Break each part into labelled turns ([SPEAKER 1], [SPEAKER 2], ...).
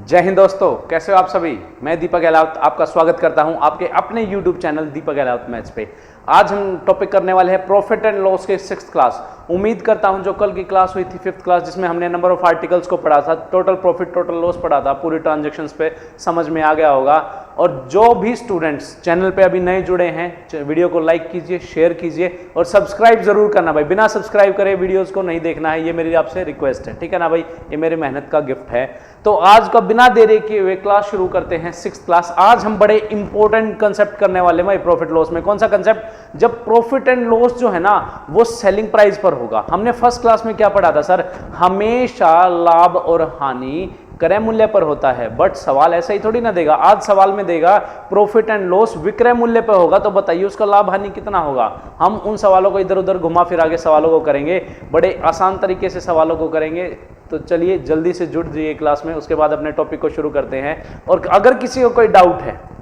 [SPEAKER 1] जय हिंद दोस्तों, कैसे हो आप सभी। मैं दीपक गहलावत आपका स्वागत करता हूं आपके अपने YouTube चैनल दीपक गहलावत मैथ्स पे। आज हम टॉपिक करने वाले हैं प्रॉफिट एंड लॉस के 6th क्लास। उम्मीद करता हूं जो कल की क्लास हुई थी 5th क्लास, जिसमें हमने नंबर ऑफ आर्टिकल्स को पढ़ा था, टोटल प्रॉफिट टोटल लॉस पढ़ा था, पूरी ट्रांजैक्शंस पे समझ में आ गया होगा। और जो भी स्टूडेंट्स चैनल पे अभी नए जुड़े हैं, वीडियो को लाइक कीजिए, शेयर कीजिए और सब्सक्राइब जरूर करना भाई। बिना सब्सक्राइब करे वीडियोस को नहीं देखना है, ये मेरी आपसे रिक्वेस्ट है, ठीक है ना भाई। ये मेरी मेहनत का गिफ्ट है। तो आज का बिना देरी किए हुए क्लास शुरू करते हैं 6th क्लास। आज हम बड़े इंपॉर्टेंट कंसेप्ट करने वाले हैं भाई प्रॉफिट लॉस में। कौन सा कंसेप्ट? जब प्रॉफिट एंड लॉस जो है ना वो सेलिंग प्राइस पर होगा। हमने फर्स्ट क्लास में क्या पढ़ा था सर? हमेशा लाभ और हानि क्रय मूल्य पर होता है। बट सवाल ऐसा ही थोड़ी ना देगा। आज सवाल में देगा प्रॉफिट एंड लॉस विक्रय मूल्य पर होगा, तो बताइए उसका लाभ हानि कितना होगा। हम उन सवालों को इधर उधर घुमा फिरा के सवालों को करेंगे, बड़े आसान तरीके से सवालों को करेंगे। तो चलिए जल्दी से जुड़ जाइए क्लास में, उसके बाद अपने टॉपिक को शुरू करते हैं। और अगर किसी को कोई डाउट है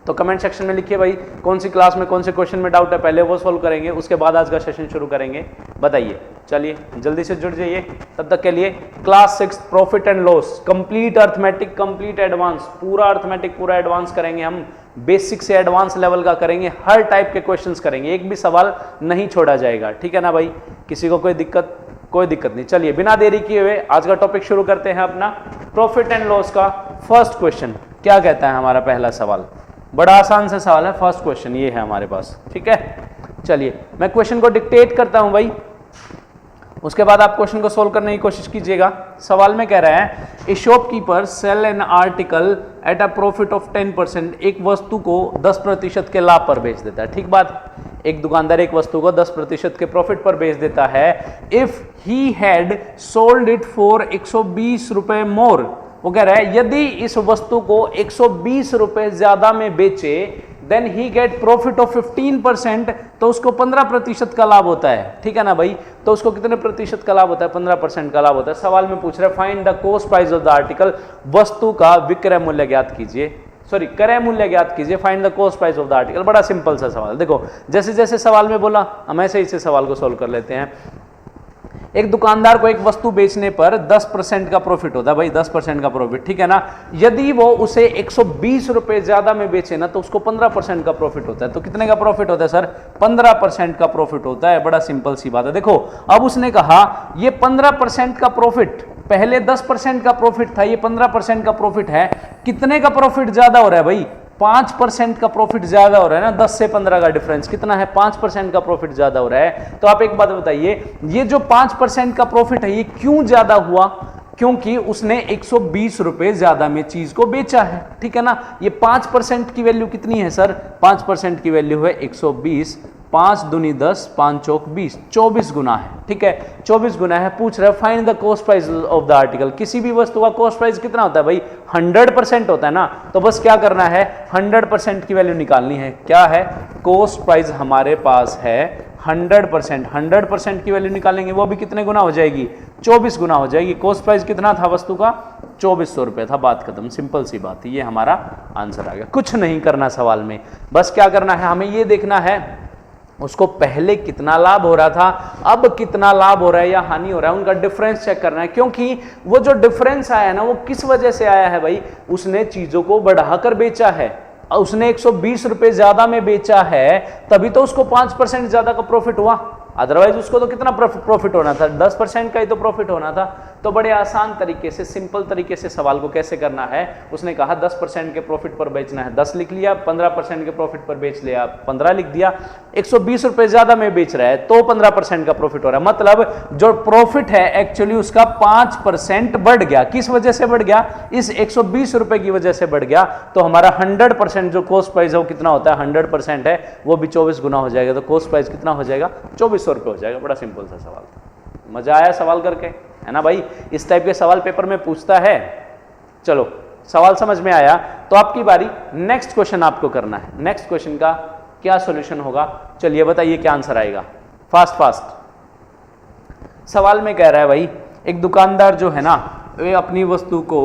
[SPEAKER 1] तो कमेंट सेक्शन में लिखिए भाई, कौन सी क्लास में कौन से क्वेश्चन में डाउट है, पहले वो सॉल्व करेंगे, उसके बाद आज का सेशन शुरू करेंगे। बताइए, चलिए जल्दी से जुड़ जाइए। तब तक के लिए class 6 profit and loss complete arithmetic complete advance, पूरा अर्थमेटिक पूरा एडवांस करेंगे हम। बेसिक से एडवांस लेवल का करेंगे, हर टाइप के क्वेश्चंस करेंगे, एक भी सवाल नहीं छोड़ा जाएगा, ठीक है ना भाई। किसी को कोई दिक्कत नहीं। चलिए बिना देरी किए हुए आज का टॉपिक शुरू करते हैं अपना प्रॉफिट एंड लॉस का। फर्स्ट क्वेश्चन क्या कहता है हमारा पहला सवाल? बड़ा आसान सा सवाल है। फर्स्ट क्वेश्चन ये है हमारे पास, ठीक है। चलिए मैं क्वेश्चन को डिक्टेट करता हूं भाई, उसके बाद आप क्वेश्चन को सोल्व करने की कोशिश कीजिएगा। सवाल में कह रहा है a shopkeeper sell an article at a profit of 10%। एक वस्तु को 10% के लाभ पर बेच देता है, ठीक बात। एक दुकानदार एक वस्तु को 10% के प्रॉफिट पर बेच देता है। If he had sold it for 120 रुपए मोर, वो कह रहा है यदि इस वस्तु को 120 रुपए ज्यादा में बेचे, then he get profit of 15%, तो उसको 15% का लाभ होता है, ठीक है ना भाई। तो उसको कितने प्रतिशत का लाभ होता है? 15% का लाभ होता है। सवाल में पूछ रहा है find the cost price of the article, वस्तु का विक्रय मूल्य ज्ञात कीजिए, सॉरी क्रय मूल्य ज्ञात कीजिए। Find the cost price of the article. बड़ा सिंपल सा सवाल। देखो जैसे जैसे सवाल में बोला हम ऐसे ही सवाल को सोल्व कर लेते हैं। एक दुकानदार को एक वस्तु बेचने पर 10% का प्रॉफिट होता है भाई, 10% का प्रॉफिट, ठीक है ना। यदि वो उसे 120 रुपए ज्यादा में बेचे ना तो उसको 15% का प्रॉफिट होता है। तो कितने का प्रॉफिट होता है सर? 15% का प्रॉफिट होता है। बड़ा सिंपल सी बात है। देखो अब उसने कहा ये 15% का प्रॉफिट, पहले 10% का प्रॉफिट था, ये 15% का प्रॉफिट है। कितने का प्रॉफिट ज्यादा हो रहा है भाई? 5% का प्रॉफिट ज्यादा हो रहा है ना। 10 से 15 का डिफरेंस कितना है? 5% का प्रॉफिट ज्यादा हो रहा है। तो आप एक बात बताइए, ये जो 5% का प्रॉफिट है ये क्यों ज्यादा हुआ? क्योंकि उसने 120 रुपए ज्यादा में चीज को बेचा है, ठीक है ना। ये 5% की वैल्यू कितनी है सर? 5% की वैल्यू है 120। 5 दूनी 10, 5 चौक 20, 24 गुना है, ठीक है। 24 गुना है। पूछ रहा है find the cost price of the article. किसी भी वस्तु का कॉस्ट प्राइस कितना होता है भाई? 100% होता है ना। तो बस क्या करना है? 100% की वैल्यू निकालनी है। क्या है? कॉस्ट प्राइस हमारे पास है 100%। 100% की वैल्यू निकालेंगे, वो भी कितने गुना हो जाएगी? 24 गुना हो जाएगी। कॉस्ट प्राइस कितना था वस्तु का? 2400 रुपए था। बात खत्म, सिंपल सी बात है। ये हमारा आंसर आ गया। कुछ नहीं करना सवाल में, बस क्या करना है हमें ये देखना है उसको पहले कितना लाभ हो रहा था, अब कितना लाभ हो रहा है या हानि हो रहा है, उनका डिफरेंस चेक करना है। क्योंकि वो जो डिफरेंस आया ना वो किस वजह से आया है भाई? उसने चीजों को बढ़ाकर बेचा है, उसने 120 रुपए ज्यादा में बेचा है, तभी तो उसको 5% ज्यादा का प्रॉफिट हुआ। अदरवाइज उसको तो कितना प्रॉफिट होना था? 10% का ही तो प्रॉफिट होना था। तो बड़े आसान तरीके से, सिंपल तरीके से सवाल को कैसे करना है, उसने कहा 10% के प्रॉफिट पर बेचना है, 10 लिख लिया। 15% के प्रॉफिट पर बेच लिया, 15 लिख दिया। 120 रुपए ज्यादा में बेच रहा है तो 15% का प्रॉफिट हो रहा है। मतलब जो प्रॉफिट है एक्चुअली उसका 5% बढ़ गया। किस वजह से बढ़ गया? इस 120 रुपए की वजह से बढ़ गया। तो हमारा 100% जो कॉस्ट प्राइस है वो कितना होता है? 100% है, वो भी 24 गुना हो जाएगा। तो कॉस्ट प्राइस कितना हो जाएगा? 2400 रुपए हो जाएगा। बड़ा सिंपल सा सवाल था। मजा आया सवाल करके, है ना भाई। इस टाइप के सवाल पेपर में पूछता है। चलो सवाल समझ में आया तो आपकी बारी। नेक्स्ट क्वेश्चन आपको करना है। नेक्स्ट क्वेश्चन का क्या सॉल्यूशन होगा? चलिए बताइए क्या आंसर आएगा। फास्ट। सवाल में कह रहा है भाई एक दुकानदार जो है ना वे अपनी वस्तु को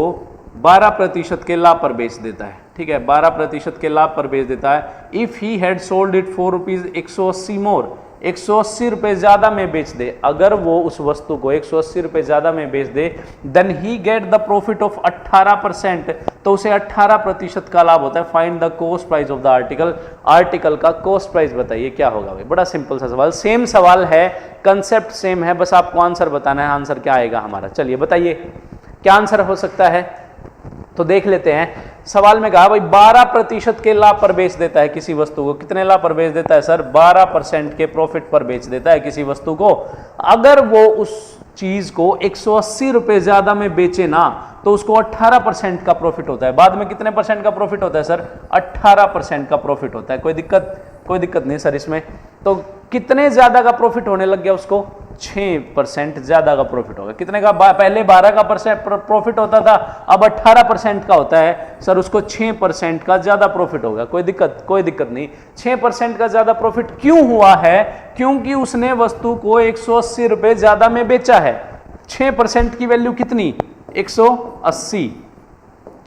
[SPEAKER 1] 12% के लाभ पर बेच देता है, ठीक है। 12% के लाभ पर बेच देता है। If he had sold it for ₹180 मोर, 180 रुपए ज्यादा में बेच दे, अगर वो उस वस्तु को 180 रुपए ज्यादा में बेच दे, then he get the profit of 18%, तो उसे 18% का लाभ होता है। Find the cost price of the article, article का कॉस्ट प्राइस बताइए क्या होगा भाई। बड़ा सिंपल सा सवाल, सेम सवाल है, कंसेप्ट सेम है, बस आपको आंसर बताना है। आंसर क्या आएगा हमारा, चलिए बताइए क्या आंसर हो सकता है, तो देख लेते हैं। सवाल में कहा भाई 12% के लाभ पर बेच देता है किसी वस्तु को। कितने लाभ पर बेच देता है सर? 12% के प्रॉफिट पर बेच देता है किसी वस्तु को। अगर वो उस चीज को 180 रुपए ज्यादा में बेचे ना, तो उसको 18% का प्रॉफिट होता है। बाद में कितने परसेंट का प्रॉफिट होता है सर? 18% का प्रॉफिट होता है। कोई दिक्कत नहीं सर इसमें। तो कितने ज्यादा का प्रॉफिट होने लग गया उसको? 6% ज्यादा का प्रॉफिट होगा। कितने का? पहले 12 का प्रॉफिट होता था, अब 18% का होता है सर, उसको 6% का ज्यादा प्रॉफिट होगा। कोई दिक्कत नहीं। 6% का ज्यादा प्रॉफिट क्यों हुआ है? क्योंकि उसने वस्तु को 180 रुपए ज्यादा में बेचा है। 6% की वैल्यू कितनी? 180।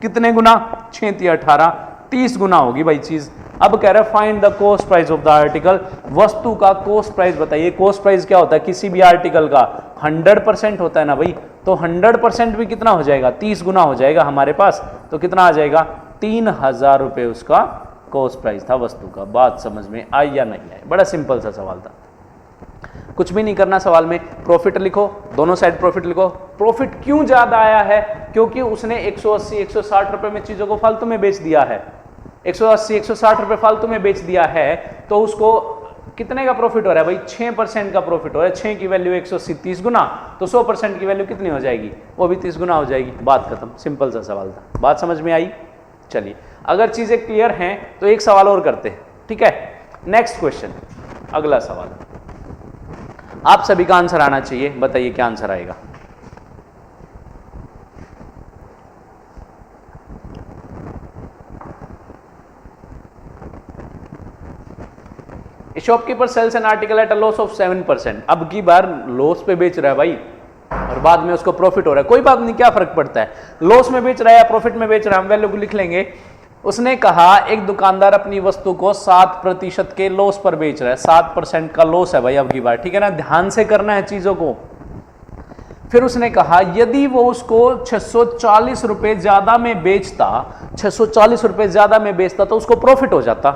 [SPEAKER 1] कितने गुना? 6 18, 30 गुना होगी भाई चीज। अब कह रहा है find the cost price of the article, वस्तु का कॉस्ट प्राइस बताइए। कॉस्ट प्राइस क्या होता है किसी भी आर्टिकल का? 100% होता है ना भाई। तो 100% भी कितना हो जाएगा? 30 गुना हो जाएगा हमारे पास। तो कितना आ जाएगा? 3000 रुपए उसका कॉस्ट प्राइस था वस्तु का। बात समझ में आई या नहीं आई? बड़ा सिंपल सा सवाल था, कुछ भी नहीं करना सवाल में। प्रॉफिट लिखो, दोनों साइड प्रॉफिट लिखो। प्रॉफिट क्यों ज्यादा आया है? क्योंकि उसने 180 160 रुपए में चीजों को फालतू में बेच दिया है। 180 160 रुपए फालतू में बेच दिया है, तो उसको कितने का प्रॉफिट हो रहा है भाई? 6% का प्रॉफिट हो रहा है। 6 की वैल्यू 180, 30 गुना, तो 100% की वैल्यू कितनी हो जाएगी? वो भी 30 गुना हो जाएगी। बात खत्म, सिंपल सा सवाल था। बात समझ में आई? चलिए, अगर चीजें क्लियर हैं तो एक सवाल और करते हैं, ठीक है? नेक्स्ट क्वेश्चन, अगला सवाल। आप सभी का आंसर आना चाहिए, बताइए क्या आंसर आएगा। Shopkeeper sells an article at a loss of 7%। अब की बार लॉस पे बेच रहा है भाई, और बाद में उसको प्रॉफिट हो रहा है। कोई बात नहीं, क्या फर्क पड़ता है, लॉस में बेच रहा है या प्रॉफिट में बेच रहा है, हम वैल्यू को लिख लेंगे। उसने कहा एक दुकानदार अपनी वस्तु को 7% के लॉस पर बेच रहा है। 7% का लॉस है भाई अब की बार, ठीक है ना? ध्यान से करना है चीजों को। फिर उसने कहा यदि वो उसको 640 रुपए ज्यादा में बेचता, 640 रुपए ज्यादा में बेचता, तो उसको प्रॉफिट हो जाता।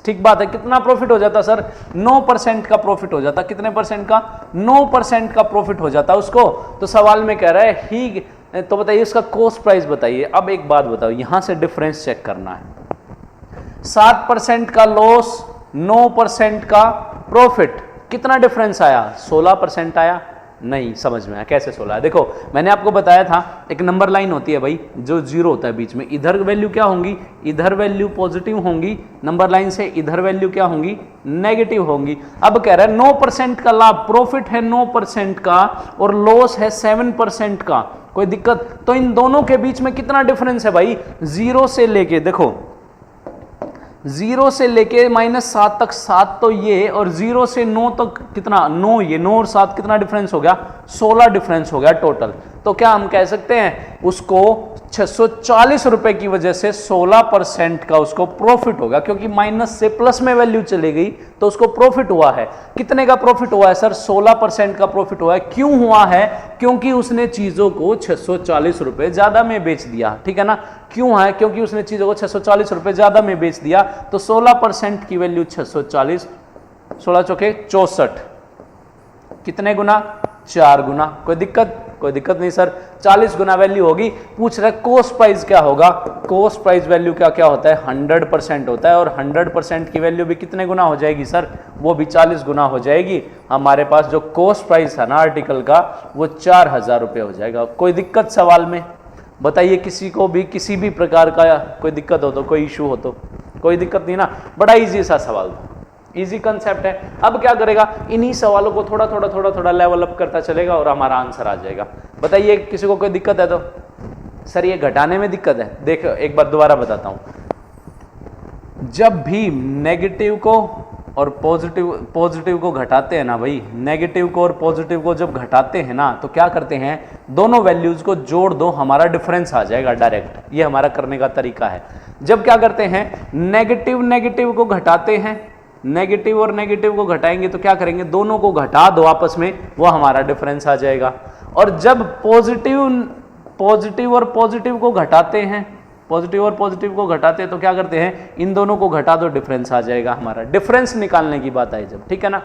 [SPEAKER 1] ठीक बात है। कितना प्रॉफिट हो जाता सर? 9% का प्रॉफिट हो जाता। कितने परसेंट का? 9% का प्रॉफिट हो जाता उसको। तो सवाल में कह रहा है ही, तो बताइए उसका कॉस्ट प्राइस बताइए। अब एक बात बताओ, यहां से डिफरेंस चेक करना है। 7% का लॉस, 9% का प्रॉफिट, कितना डिफरेंस आया? 16% आया। नहीं समझ में आया कैसे 16? देखो मैंने आपको बताया था, एक नंबर लाइन होती है भाई, जो जीरो होता है बीच में। इधर वैल्यू क्या होंगी? इधर वैल्यू पॉजिटिव होंगी नंबर लाइन से, इधर वैल्यू क्या होंगी? नेगेटिव होंगी। अब कह रहा है 9% का लाभ, प्रॉफिट है 9% का और लॉस है 7% का। कोई दिक्कत? तो इन दोनों के बीच में कितना डिफरेंस है भाई? 0 से लेके, देखो 0 से लेके -7 तक, 7 तो ये, और 0 से 9 तक कितना? 9 ये, 9 और 7 कितना डिफरेंस हो गया? 16 डिफरेंस हो गया टोटल। तो क्या हम कह सकते हैं उसको 640 रुपए की वजह से 16% का उसको प्रॉफिट होगा, क्योंकि माइनस से प्लस में वैल्यू चली गई तो उसको प्रॉफिट हुआ है। कितने का प्रॉफिट हुआ है सर? 16% का प्रॉफिट हुआ है। क्यों हुआ है? क्योंकि उसने चीजों को 640 रुपए ज्यादा में बेच दिया, ठीक है ना? क्यों है? क्योंकि उसने चीजों को 640 रुपए ज्यादा में बेच दिया। तो 16% की वैल्यू 640, 16 चौके 64, कितने गुना? 4 गुना। कोई दिक्कत? कोई दिक्कत नहीं सर, 40 गुना वैल्यू होगी। पूछ रहा है कॉस्ट प्राइस क्या होगा? कॉस्ट प्राइस वैल्यू क्या क्या होता है? 100% होता है, और 100% की वैल्यू भी कितने गुना हो जाएगी सर? वो भी 40 गुना हो जाएगी। हमारे पास जो कॉस्ट प्राइस है ना आर्टिकल का, वो 4000 रुपये हो जाएगा। कोई दिक्कत सवाल में? बताइए किसी को भी किसी भी प्रकार का कोई दिक्कत हो तो, कोई इशू हो तो? कोई दिक्कत नहीं ना? बड़ा इजी सा सवाल था, इजी कंसेप्ट है। अब क्या करेगा, इन्हीं सवालों को थोड़ा थोड़ा लेवल अप करता चलेगा और हमारा आंसर आ जाएगा। बताइए किसी को कोई दिक्कत है तो? सर ये घटाने में दिक्कत है। देखो एक बार दोबारा बताता हूं, जब भी नेगेटिव को और पॉजिटिव को घटाते हैं ना भाई, नेगेटिव को और पॉजिटिव को जब घटाते हैं ना, तो क्या करते हैं, दोनों वैल्यूज को जोड़ दो, हमारा डिफरेंस आ जाएगा डायरेक्ट। ये हमारा करने का तरीका है। जब क्या करते हैं, नेगेटिव को घटाते हैं, नेगेटिव और नेगेटिव को घटाएंगे तो क्या करेंगे, दोनों को घटा दो आपस में, वो हमारा डिफरेंस आ जाएगा। और जब पॉजिटिव और पॉजिटिव को घटाते हैं, पॉजिटिव और पॉजिटिव को घटाते हैं तो क्या करते हैं, इन दोनों को घटा दो, डिफरेंस आ जाएगा हमारा। डिफरेंस निकालने की बात आई जब, ठीक है ना,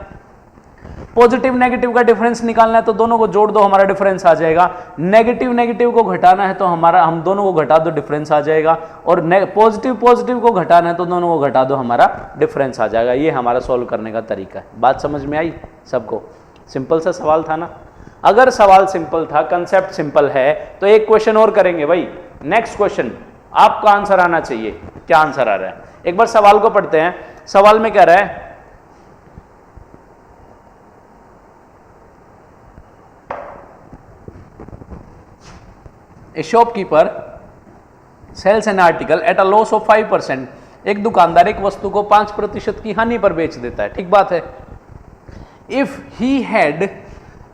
[SPEAKER 1] पॉजिटिव नेगेटिव का डिफरेंस निकालना है तो दोनों को जोड़ दो, हमारा डिफरेंस आ जाएगा। नेगेटिव नेगेटिव को घटाना है तो हम दोनों को घटा दो, डिफरेंस आ जाएगा। और पॉजिटिव पॉजिटिव को घटाना है तो दोनों को घटा दो, हमारा डिफरेंस आ जाएगा। ये हमारा सॉल्व करने का तरीका है। बात समझ में आई सबको? सिंपल सा सवाल था ना। अगर सवाल सिंपल था, कंसेप्ट सिंपल है, तो एक क्वेश्चन और करेंगे भाई। नेक्स्ट क्वेश्चन आपका आंसर आना चाहिए। क्या आंसर आ रहा है, एक बार सवाल को पढ़ते हैं। सवाल में कह रहा है, a shopkeeper sells an article at a loss of 5%। एक दुकानदार एक वस्तु को 5% की हानि पर बेच देता है, ठीक बात है। If he had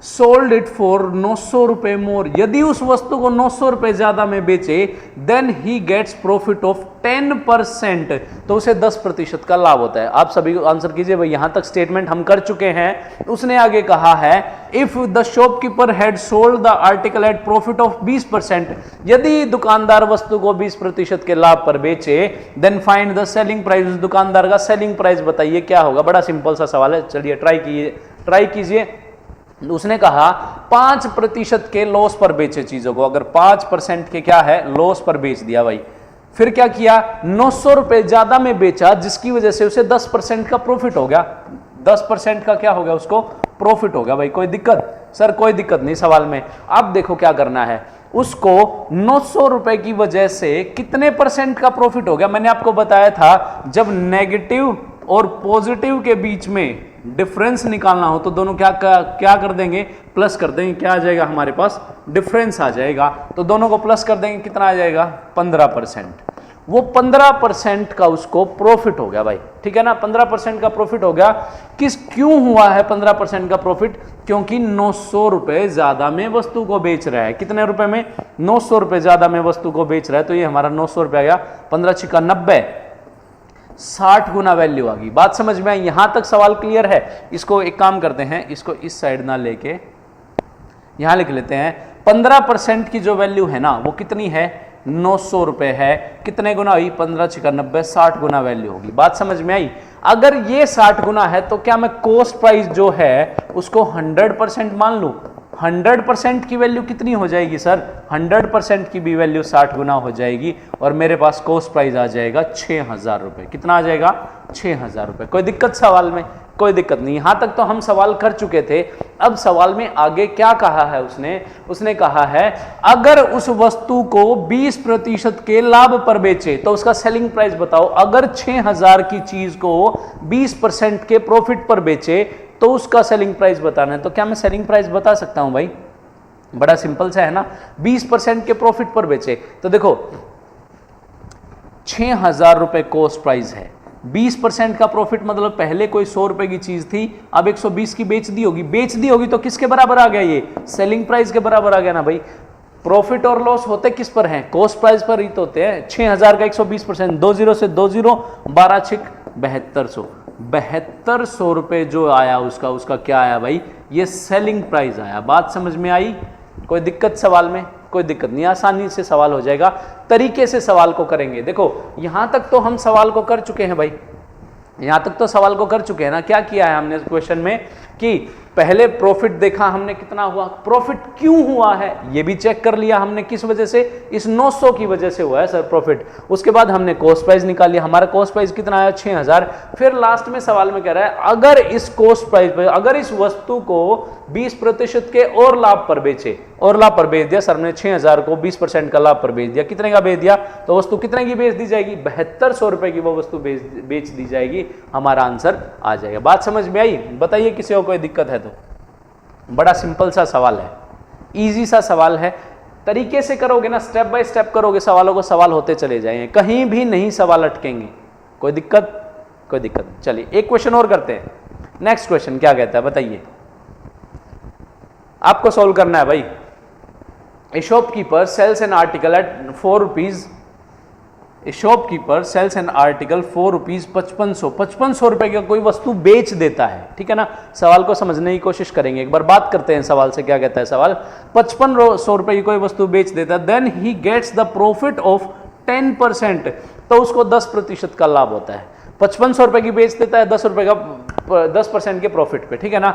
[SPEAKER 1] sold it for 900 रुपए मोर, यदि उस वस्तु को 900 रुपए ज्यादा में बेचे, then he gets profit of 10%, तो उसे 10% का लाभ होता है। आप सभी आंसर कीजिए भाई, यहां तक स्टेटमेंट हम कर चुके हैं। उसने आगे कहा है, if the shopkeeper had sold the article at profit of 20%, यदि दुकानदार वस्तु को 20% के लाभ पर बेचे, then find the selling price, दुकानदार का सेलिंग प्राइस बताइए क्या होगा। बड़ा सिंपल सा सवाल है, चलिए ट्राई कीजिए। उसने कहा 5% के लॉस पर बेचे चीजों को। अगर 5% के क्या है, लॉस पर बेच दिया भाई, फिर क्या किया, 900 रुपए ज्यादा में बेचा, जिसकी वजह से उसे 10% का प्रॉफिट हो गया। 10% का क्या हो गया, उसको प्रॉफिट हो गया भाई। कोई दिक्कत? सर कोई दिक्कत नहीं सवाल में। अब देखो क्या करना है, उसको 900 रुपए की वजह से कितने % का प्रॉफिट हो गया। मैंने आपको बताया था, जब नेगेटिव और पॉजिटिव के बीच में डिफरेंस निकालना हो तो दोनों क्या कर देंगे, प्लस कर देंगे। क्या आ जाएगा हमारे पास, डिफरेंस आ जाएगा। तो दोनों को प्लस कर देंगे, कितना आ जाएगा, 15%। वो 15% का उसको प्रॉफिट हो गया भाई, ठीक है ना। 15% का प्रॉफिट हो गया। क्यों हुआ है 15% का प्रॉफिट? क्योंकि 900 रुपए ज्यादा में वस्तु को बेच रहा है। कितने रुपए में, 900 रुपए ज्यादा में वस्तु को बेच रहा है। तो ये हमारा 900 रुपए आ गया, 15 छिका 90, 60 गुना वैल्यू आ गई। बात समझ में आई? यहां तक सवाल क्लियर है? इसको एक काम करते हैं, इसको इस साइड ना लेके यहां लिख लेते हैं। 15% की जो वैल्यू है ना, वो कितनी है, 900 रुपए है। कितने गुना हुई, 15 छिका 90, 60 गुना वैल्यू होगी। बात समझ में आई? अगर ये 60 गुना है तो क्या मैं कॉस्ट प्राइस जो है उसको 100% मान लूं? 100% की वैल्यू कितनी हो जाएगी सर, 100% की भी वैल्यू 60 गुना हो जाएगी और मेरे पास कॉस्ट प्राइस आ जाएगा 6000 रुपए। कितना आ जाएगा, 6000 रुपए। कोई दिक्कत सवाल में? कोई दिक्कत नहीं। यहां तक तो हम सवाल कर चुके थे। अब सवाल में आगे क्या कहा है उसने कहा है, अगर उस वस्तु को 20% के लाभ पर बेचे तो उसका सेलिंग प्राइस बताओ। अगर 6000 की चीज को 20% के प्रॉफिट पर बेचे तो उसका सेलिंग प्राइस बताना है। तो क्या मैं सेलिंग प्राइस बता सकता हूं भाई? बड़ा सिंपल सा है ना। 20% के प्रॉफिट पर बेचे तो देखो 6000 रुपए कॉस्ट प्राइस है, 20% का प्रॉफिट मतलब पहले कोई 100 रुपए की चीज थी, अब 120 की बेच दी होगी तो किसके बराबर आ गया, ये सेलिंग प्राइस के बराबर आ गया ना भाई। प्रॉफिट और लॉस होते किस पर हैं, कॉस्ट प्राइस पर ही तो होते हैं। 6000 का 120%, 20 से 20, 12 छिक 7200, 7200 रुपए जो आया उसका क्या आया भाई, ये सेलिंग प्राइस आया। बात समझ में आई? कोई दिक्कत सवाल में? कोई दिक्कत नहीं, आसानी से सवाल हो जाएगा। तरीके से सवाल को करेंगे। देखो यहां तक तो हम सवाल को कर चुके हैं भाई, यहां तक तो सवाल को कर चुके हैं ना। क्या किया है हमने क्वेश्चन में कि पहले प्रॉफिट देखा हमने कितना हुआ, प्रॉफिट क्यों हुआ है ये भी चेक कर लिया हमने, किस वजह से, इस 900 की वजह से हुआ है सर प्रॉफिट। उसके बाद हमने कॉस्ट प्राइस निकाल लिया, हमारा कॉस्ट प्राइस कितना आया 6000। फिर लास्ट में सवाल में कह रहा है अगर इस कॉस्ट प्राइस पर, अगर इस वस्तु को 20% के और लाभ पर बेचे, और लाभ पर बेच दिया सर ने 6000 को 20% का लाभ पर बेच दिया, कितने का बेच दिया, तो वस्तु कितने की बेच दी जाएगी, 7200 रुपए की वो वस्तु बेच दी जाएगी। हमारा आंसर आ जाएगा। बात समझ में आई? बताइए किसी को कोई दिक्कत है तो। बड़ा सिंपल सा सवाल है, इजी सा सवाल है। तरीके से करोगे ना, स्टेप बाय स्टेप करोगे सवालों को, सवाल होते चले जाएंगे, कहीं भी नहीं सवाल अटकेंगे। कोई दिक्कत? कोई दिक्कत। चलिए एक क्वेश्चन और करते हैं। नेक्स्ट क्वेश्चन क्या कहता है बताइए, आपको सॉल्व करना है भाई। A shopkeeper sells an article at 4 rupees shopkeeper sells an article for rupees 5500 रुपए का कोई वस्तु बेच देता है, ठीक है ना। सवाल को समझने की कोशिश करेंगे, एक बार बात करते हैं सवाल से। क्या कहता है सवाल? 5500 रुपए की कोई वस्तु बेच देता है, then he gets the profit of 10%, तो उसको 10% का लाभ होता है। 5500 रुपए की बेच देता है, 10 रुपए का 10% के प्रॉफिट पे, ठीक है ना।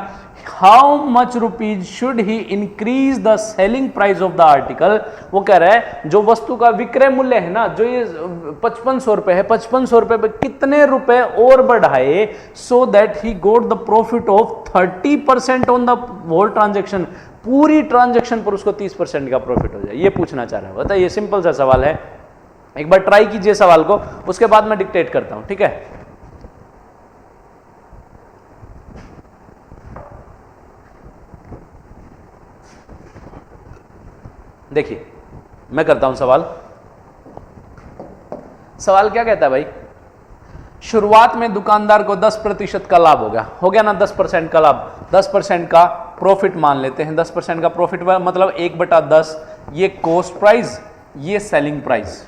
[SPEAKER 1] How much rupees should he increase the selling price of the article, वो कह रहा है जो वस्तु का विक्रय मूल्य है ना, जो ये 5500 रुपए है, 5500 रुपए पे कितने रुपए और बढ़ाए, so that he got the profit of 30% on the whole transaction, पूरी ट्रांजेक्शन पर उसको 30% का प्रॉफिट हो जाए। ये पूछना चाह रहा है, बताइए। सिंपल सा सवाल है, एक बार ट्राई कीजिए सवाल को, उसके बाद मैं डिक्टेट करता हूं, ठीक है। देखिए मैं करता हूं सवाल। सवाल क्या कहता है भाई? शुरुआत में दुकानदार को 10% का लाभ हो गया ना, 10% का लाभ, 10% का प्रॉफिट मान लेते हैं। 10% का प्रॉफिट मतलब 1/10, ये कॉस्ट प्राइस, ये सेलिंग प्राइस।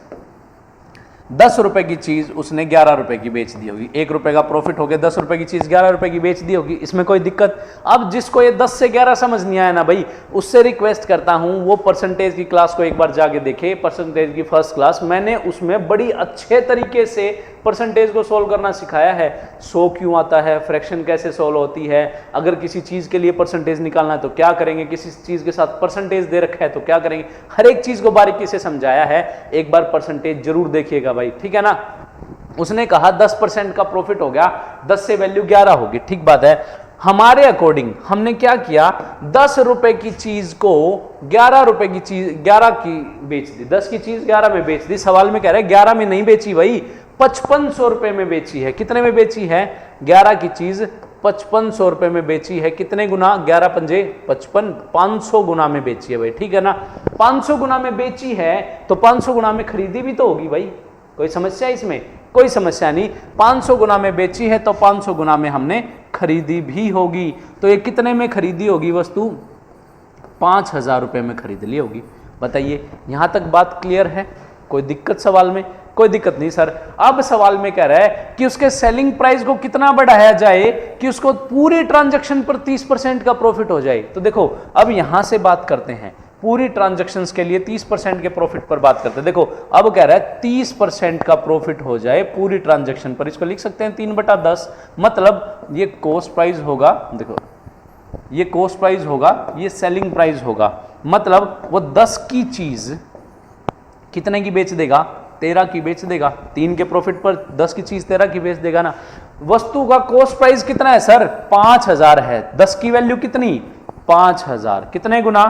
[SPEAKER 1] 10 रुपए की चीज उसने 11 रुपए की बेच दी होगी, 1 रुपए का प्रॉफिट हो गया, 10 रुपए की चीज 11 रुपए की बेच दी होगी, इसमें कोई दिक्कत? अब जिसको ये 10 से 11 समझ नहीं आया ना भाई, उससे रिक्वेस्ट करता हूं वो परसेंटेज की क्लास को एक बार जाके देखे, परसेंटेज की फर्स्ट क्लास। मैंने उसमें बड़ी अच्छे तरीके से परसेंटेज को सोल्व करना सिखाया है। 100 क्यों आता है, फ्रैक्शन कैसे सोल्व होती है, अगर किसी चीज के लिए परसेंटेज निकालना है तो क्या करेंगे, किसी चीज के साथ परसेंटेज दे रखा है तो क्या करेंगे, हर एक चीज को बारीकी से समझाया है। एक बार परसेंटेज जरूर देखिएगा भाई, ठीक है ना। उसने कहा 10% का प्रॉफिट हो गया, 10 से वैल्यू 11 होगी, ठीक बात है। हमारे अकॉर्डिंग हमने क्या किया, 10 रुपए की चीज को 11 रुपए की चीज 11 की बेच दी, 10 की चीज 11 में बेच दी। सवाल में कह रहे हैं 11 में नहीं बेची भाई, 5500 रुपए में बेची है। कितने में बेची है? 11 की चीज 5500 रुपए में बेची है। कितने गुना? 11 पंजे 55, 500 गुना में बेची है भाई, ठीक है ना। 500 गुना में बेची है तो 500 गुना में खरीदी भी तो होगी भाई, कोई समस्या इसमें? कोई समस्या नहीं। 500 गुना में बेची है तो 500 गुना में हमने खरीदी भी होगी। तो ये कितने में खरीदी होगी वस्तु? 5000 रुपए में खरीद ली होगी। बताइए, यहां तक बात क्लियर है? कोई दिक्कत सवाल में? कोई दिक्कत नहीं सर। अब सवाल में कह रहा है कि उसके सेलिंग प्राइस को कितना बढ़ाया जाए कि उसको पूरी ट्रांजैक्शन पर 30% का प्रॉफिट हो जाए। तो देखो अब यहां से बात करते हैं, पूरी ट्रांजैक्शंस के लिए 30% के प्रॉफिट पर बात करते हैं। देखो अब कह रहा है 30% का प्रॉफिट हो जाए पूरी ट्रांजैक्शन पर, इसको लिख सकते हैं 3/10, मतलब ये कॉस्ट प्राइस होगा। देखो ये कॉस्ट प्राइस होगा, ये सेलिंग प्राइस होगा, मतलब वो 10 की चीज कितने की बेच देगा? 13 की बेच देगा। 3 के प्रॉफिट पर 10 की चीज 13 की बेच देगा ना। वस्तु का कॉस्ट प्राइस कितना है सर? 5000 है। 10 की वैल्यू कितनी? 5000। कितने गुना?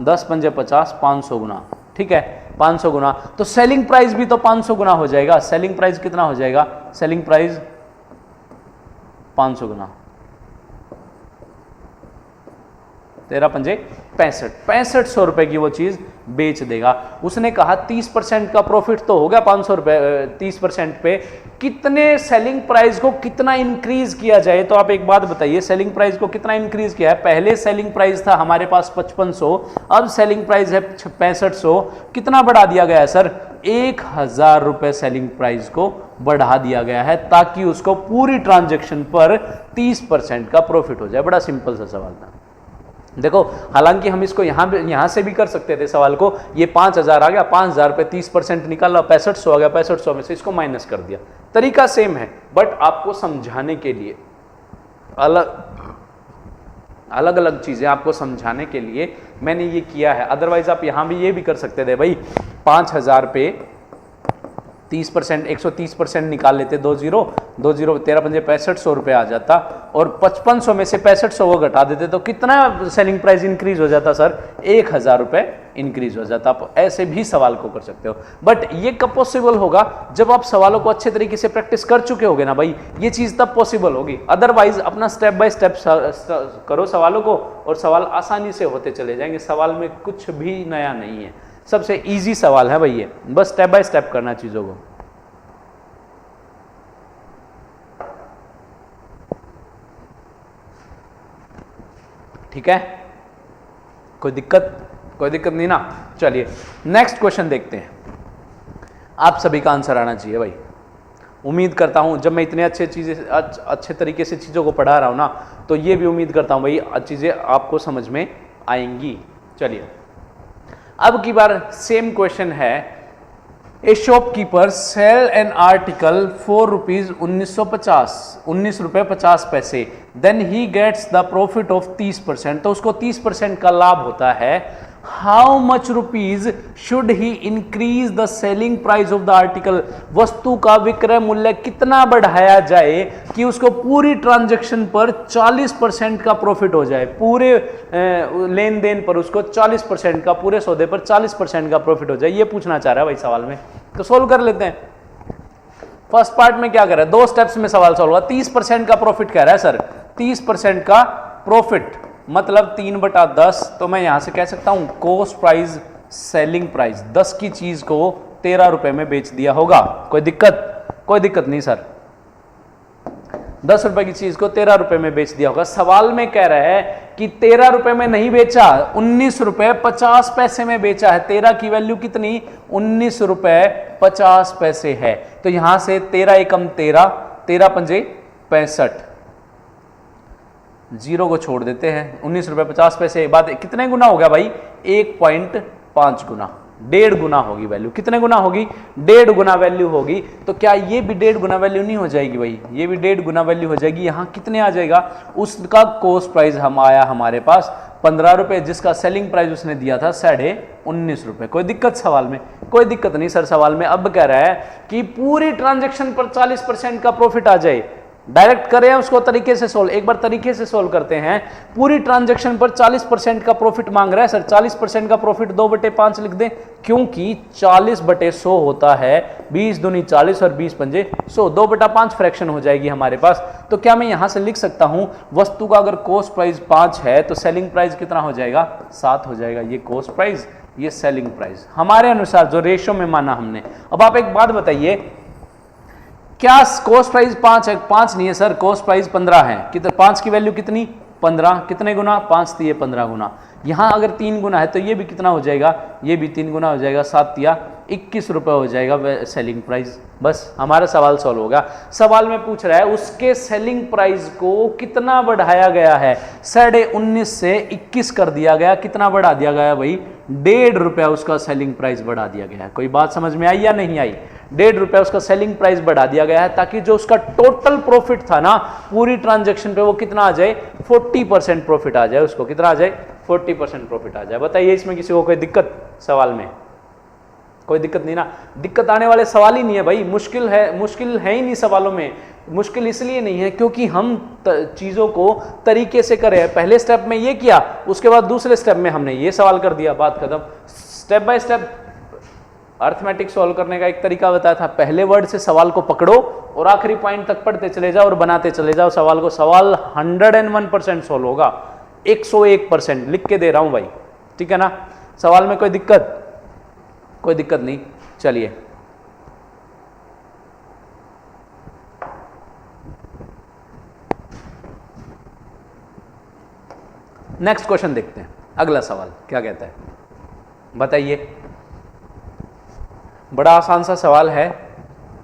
[SPEAKER 1] 10 पंजे 50, 500 गुना, ठीक है, 500 गुना। तो सेलिंग प्राइस भी तो 500 गुना हो जाएगा। सेलिंग प्राइस कितना हो जाएगा? सेलिंग प्राइस 500 गुना, 13 पंजे 65, 6500 रुपए की वो चीज बेच देगा। उसने कहा 30% का प्रॉफिट तो हो गया 500 रुपए, 30% पे कितने सेलिंग प्राइस को कितना इंक्रीज किया जाए? तो आप एक बात बताइए, सेलिंग प्राइस को कितना इंक्रीज किया है? पहले सेलिंग प्राइस था हमारे पास 5500, अब सेलिंग प्राइस है 6500। कितना बढ़ा दिया गया है सर? 1000 रुपए सेलिंग प्राइस को बढ़ा दिया गया है ताकि उसको पूरी ट्रांजेक्शन पर 30% का प्रॉफिट हो जाए। बड़ा सिंपल सा सवाल था। देखो हालांकि हम इसको यहां से भी कर सकते थे सवाल को। ये 5000 आ गया, 5000 पे 30% निकाला, 6500 आ गया, 6500 में से इसको माइनस कर दिया। तरीका सेम है, बट आपको समझाने के लिए अलग अलग चीजें आपको समझाने के लिए मैंने ये किया है। अदरवाइज आप यहां भी ये भी कर सकते थे भाई, 5000 पे 30%, 130% निकाल लेते, 20 13 पंजे 6500 रुपये आ जाता, और 5500 में से 6500 को घटा देते तो कितना सेलिंग प्राइस इंक्रीज हो जाता सर? 1000 रुपये इंक्रीज हो जाता। आप ऐसे भी सवाल को कर सकते हो, बट ये कब पॉसिबल होगा? जब आप सवालों को अच्छे तरीके से प्रैक्टिस कर चुके होगे ना भाई, ये चीज तब पॉसिबल होगी। अदरवाइज अपना स्टेप बाय स्टेप करो सवालों को और सवाल आसानी से होते चले जाएंगे। सवाल में कुछ भी नया नहीं है, सबसे इजी सवाल है भाई ये, बस स्टेप बाय स्टेप करना चीजों को। ठीक है, कोई दिक्कत नहीं ना। चलिए नेक्स्ट क्वेश्चन देखते हैं। आप सभी का आंसर आना चाहिए भाई। उम्मीद करता हूं जब मैं इतने अच्छे तरीके से चीज़ों को पढ़ा रहा हूं ना, तो ये भी उम्मीद करता हूं भाई चीज़ें आपको समझ में आएंगी। चलिए अब की बार सेम क्वेश्चन है, a shopkeeper sell an article for ₹19.50 then he gets the profit of 30%, तो उसको 30% का लाभ होता है। How much rupees should he increase the selling price of the article, वस्तु का विक्रय मूल्य कितना बढ़ाया जाए कि उसको पूरी ट्रांजैक्शन पर 40% का प्रॉफिट हो जाए, पूरे लेन देन पर उसको 40% का, पूरे सौदे पर 40% का प्रॉफिट हो जाए। ये पूछना चाह रहा है भाई सवाल में, तो सोल्व कर लेते हैं। फर्स्ट पार्ट में क्या कर रहा है, 2 स्टेप्स में सवाल सोल्व होगा। 30% का प्रॉफिट कह रहा है सर, 30% का प्रॉफिट मतलब 3/10, तो मैं यहां से कह सकता हूं कॉस्ट प्राइस सेलिंग प्राइस, 10 की चीज को 13 रुपए में बेच दिया होगा। कोई दिक्कत नहीं सर, 10 रुपए की चीज को 13 रुपए में बेच दिया होगा। सवाल में कह रहा है कि 13 रुपए में नहीं बेचा, 19.50 में बेचा है। 13 की वैल्यू कितनी, 19.50 है। तो यहां से 13 एकम 13, 13 पंजे 65, जीरो को छोड़ देते हैं। 19.50 बात कितने गुना हो गया भाई, 1.5 गुना, 1.5 गुना होगी वैल्यू। कितने गुना होगी, 1.5 गुना वैल्यू होगी। तो क्या ये भी 1.5 गुना वैल्यू नहीं हो जाएगी भाई, ये भी 1.5 गुना वैल्यू हो जाएगी। यहां कितने आ जाएगा, उसका कॉस्ट प्राइस हम आया हमारे पास 15 रुपए, जिसका सेलिंग प्राइस उसने दिया था 19.5 रुपए। कोई दिक्कत सवाल में, कोई दिक्कत नहीं सर। सवाल में अब कह रहा है कि पूरी ट्रांजेक्शन पर 40% का प्रॉफिट आ जाए। डायरेक्ट करें उसको तरीके से सोल्व, एक बार तरीके से सोल्व करते हैं। पूरी ट्रांजैक्शन पर 40% का प्रॉफिट मांग रहा है सर। 40% का प्रॉफिट 2/5 लिख दें, क्योंकि 40/100 होता है, 20 दूनी 40 और 20 पंजे 100, 2/5 फ्रैक्शन हो जाएगी हमारे पास। तो क्या मैं यहां से लिख सकता हूं, वस्तु का अगर कॉस्ट प्राइस 5 है तो सेलिंग प्राइस कितना हो जाएगा, 7 हो जाएगा। ये कॉस्ट प्राइस, ये सेलिंग प्राइस हमारे अनुसार जो रेशो में माना हमने। अब आप एक बात बताइए, क्या कॉस्ट प्राइस 5 है, 5 नहीं है सर, कॉस्ट प्राइस 15 है। कितने, 5 की वैल्यू कितनी, 15, कितने गुना, 5 दिए 15 गुना। यहां अगर 3 गुना है तो ये भी कितना हो जाएगा, ये भी 3 गुना हो जाएगा, 7 या 21 रुपए हो जाएगा सेलिंग प्राइस। बस हमारा सवाल सॉल्व होगा। सवाल में पूछ रहा है उसके सेलिंग प्राइस को कितना बढ़ाया गया है, 19.5 से 21 कर दिया गया। कितना बढ़ा दिया गया भाई, 1.5 रुपया उसका सेलिंग प्राइस बढ़ा दिया गया है। कोई बात समझ में आई या नहीं आई, 1.5 रुपया उसका सेलिंग प्राइस बढ़ा दिया गया है, ताकि जो उसका टोटल प्रॉफिट था ना पूरी ट्रांजैक्शन पे, वो कितना आ जाए, 40% प्रॉफिट आ जाए उसको। कितना आ जाए, 40% प्रॉफिट आ जाए। बताइए इसमें किसी को कोई दिक्कत, सवाल में कोई दिक्कत नहीं ना। दिक्कत आने वाले सवाल ही नहीं है भाई, मुश्किल है ही नहीं सवालों में। मुश्किल इसलिए नहीं है क्योंकि हम चीजों को तरीके से करें। पहले स्टेप में ये किया, उसके बाद दूसरे स्टेप में हमने ये सवाल कर दिया, बात खत्म। Step by step arithmetic solve करने का एक तरीका बताया था, पहले वर्ड से सवाल को पकड़ो और आखिरी पॉइंट तक पढ़ते चले जाओ और बनाते चले जाओ सवाल को। सवाल 101% सॉल्व होगा, 101% लिख के दे रहा हूं भाई, ठीक है ना। सवाल में कोई दिक्कत, कोई दिक्कत नहीं। चलिए नेक्स्ट क्वेश्चन देखते हैं। अगला सवाल क्या कहता है, बताइए। बड़ा आसान सा सवाल है।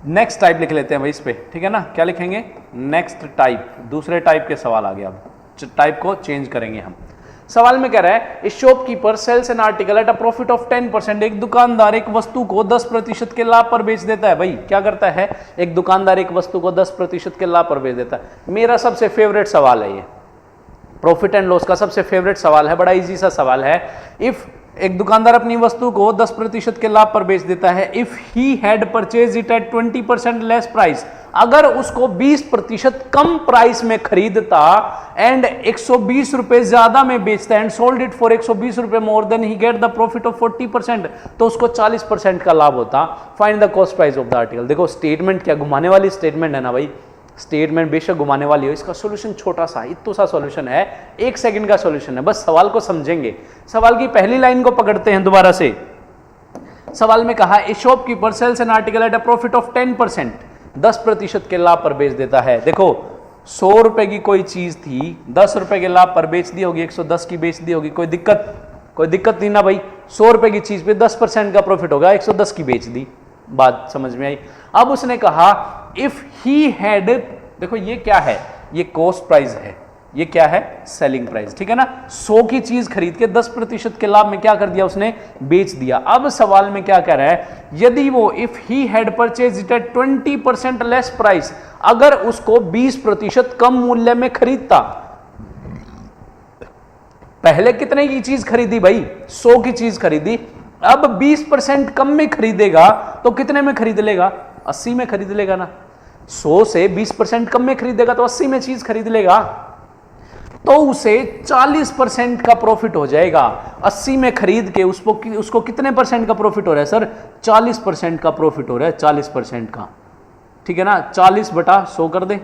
[SPEAKER 1] नेक्स्ट टाइप लिख लेते हैं भाई इस पे, ठीक है ना। क्या लिखेंगे, नेक्स्ट टाइप, दूसरे टाइप के सवाल आ गए। अब टाइप को चेंज करेंगे हम। सवाल में कह रहा है, a shopkeeper sells an article at a profit of 10%। एक दुकानदार एक वस्तु को 10% के लाभ पर बेच देता है। भाई क्या करता है, एक दुकानदार एक वस्तु को 10% के लाभ पर बेच देता है। मेरा सबसे फेवरेट सवाल है ये, प्रॉफिट एंड लॉस का सबसे फेवरेट सवाल है, बड़ा इजी सा सवाल है। इफ एक दुकानदार अपनी वस्तु को 10% के लाभ पर बेच देता है, if he had purchase it at 20% less price, अगर उसको 20% कम प्राइस में खरीदता एंड 120 रुपए ज्यादा में बेचता एंड सोल्ड इट फॉर 120 रुपए more, then he get the profit of 40%, तो उसको 40% का लाभ होता। Find the cost price of the article. देखो स्टेटमेंट क्या घुमाने वाली स्टेटमेंट है ना भाई, स्टेटमेंट बेशक घुमाने वाली हो, इसका सॉल्यूशन छोटा सा इतना सा सॉल्यूशन है, 1 सेकंड का सॉल्यूशन है। बस सवाल को समझेंगे। सवाल की पहली लाइन को पकड़ते हैं दोबारा से। सवाल में कहा, a shopkeeper sells an article at a profit of 10%, 10% के लाभ पर बेच देता है। देखो 100 रुपए की कोई चीज थी, 10 रुपए के लाभ पर बेच दी होगी, 110 की बेच दी होगी। कोई दिक्कत नहीं ना भाई। 100 रुपए की चीज पे 10% का प्रॉफिट होगा, 110 की बेच दी। बात समझ में आई। अब उसने कहा इफ ही हैड, देखो ये क्या है, ये कॉस्ट प्राइस है, ये क्या है, सेलिंग प्राइस, ठीक है ना। 100 की चीज खरीद के 10% के लाभ में क्या कर दिया उसने, बेच दिया। अब सवाल में क्या कह रहा है, यदि वो if he had purchase it at 20% less price, अगर उसको 20% कम मूल्य में खरीदता, पहले कितने की चीज खरीदी भाई, 100 की चीज खरीदी, अब 20% कम में खरीदेगा तो कितने में खरीद लेगा, 80 में खरीद लेगा ना। 100 से 20% कम में खरीदेगा तो 80 में चीज खरीद लेगा, तो उसे 40% का प्रॉफिट हो जाएगा। 80 में खरीद के उसको कितने परसेंट का प्रॉफिट हो रहा है सर, 40% का प्रॉफिट हो रहा है, 40% का, ठीक है ना। 40/100 कर दे,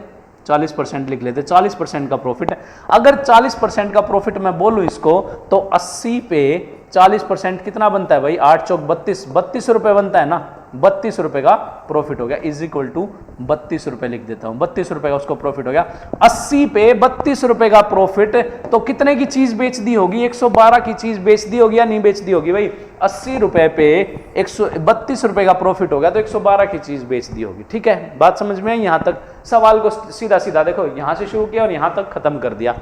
[SPEAKER 1] 40% लिख लेते, 40% का प्रॉफिट है। अगर 40% का प्रॉफिट मैं बोलूं इसको, तो 80 पे 40% कितना बनता है भाई, 8 चौक 32, 32 रुपए बनता है ना, 32 रुपए का प्रॉफिट हो गया, इज इक्वल टू 32 रुपए लिख देता हूं, 32 रुपए का उसको प्रॉफिट हो गया। 80 पे 32 रुपए का प्रॉफिट, तो कितने की चीज बेच दी होगी, 112 की चीज बेच दी होगी या नहीं बेच दी होगी भाई। 80 रुपए पे 132 रुपए का प्रॉफिट हो गया तो 112 की चीज बेच दी होगी, ठीक है। बात समझ में आई, यहां तक सवाल को सीधा सीधा देखो, यहां से शुरू किया और यहां तक खत्म कर दिया।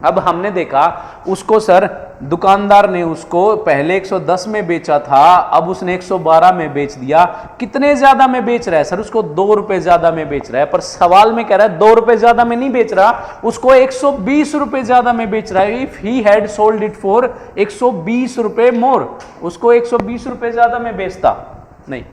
[SPEAKER 1] अब हमने देखा उसको सर, दुकानदार ने उसको पहले 110 में बेचा था, अब उसने 112 में बेच दिया। कितने ज्यादा में बेच रहा है सर, उसको 2 रुपए ज्यादा में बेच रहा है। पर सवाल में कह रहा है 2 रुपए ज्यादा में नहीं बेच रहा, उसको 120 रुपए ज्यादा में बेच रहा है। If he had sold it for 120 रुपए मोर, उसको 120 रुपए ज्यादा में बेचता, नहीं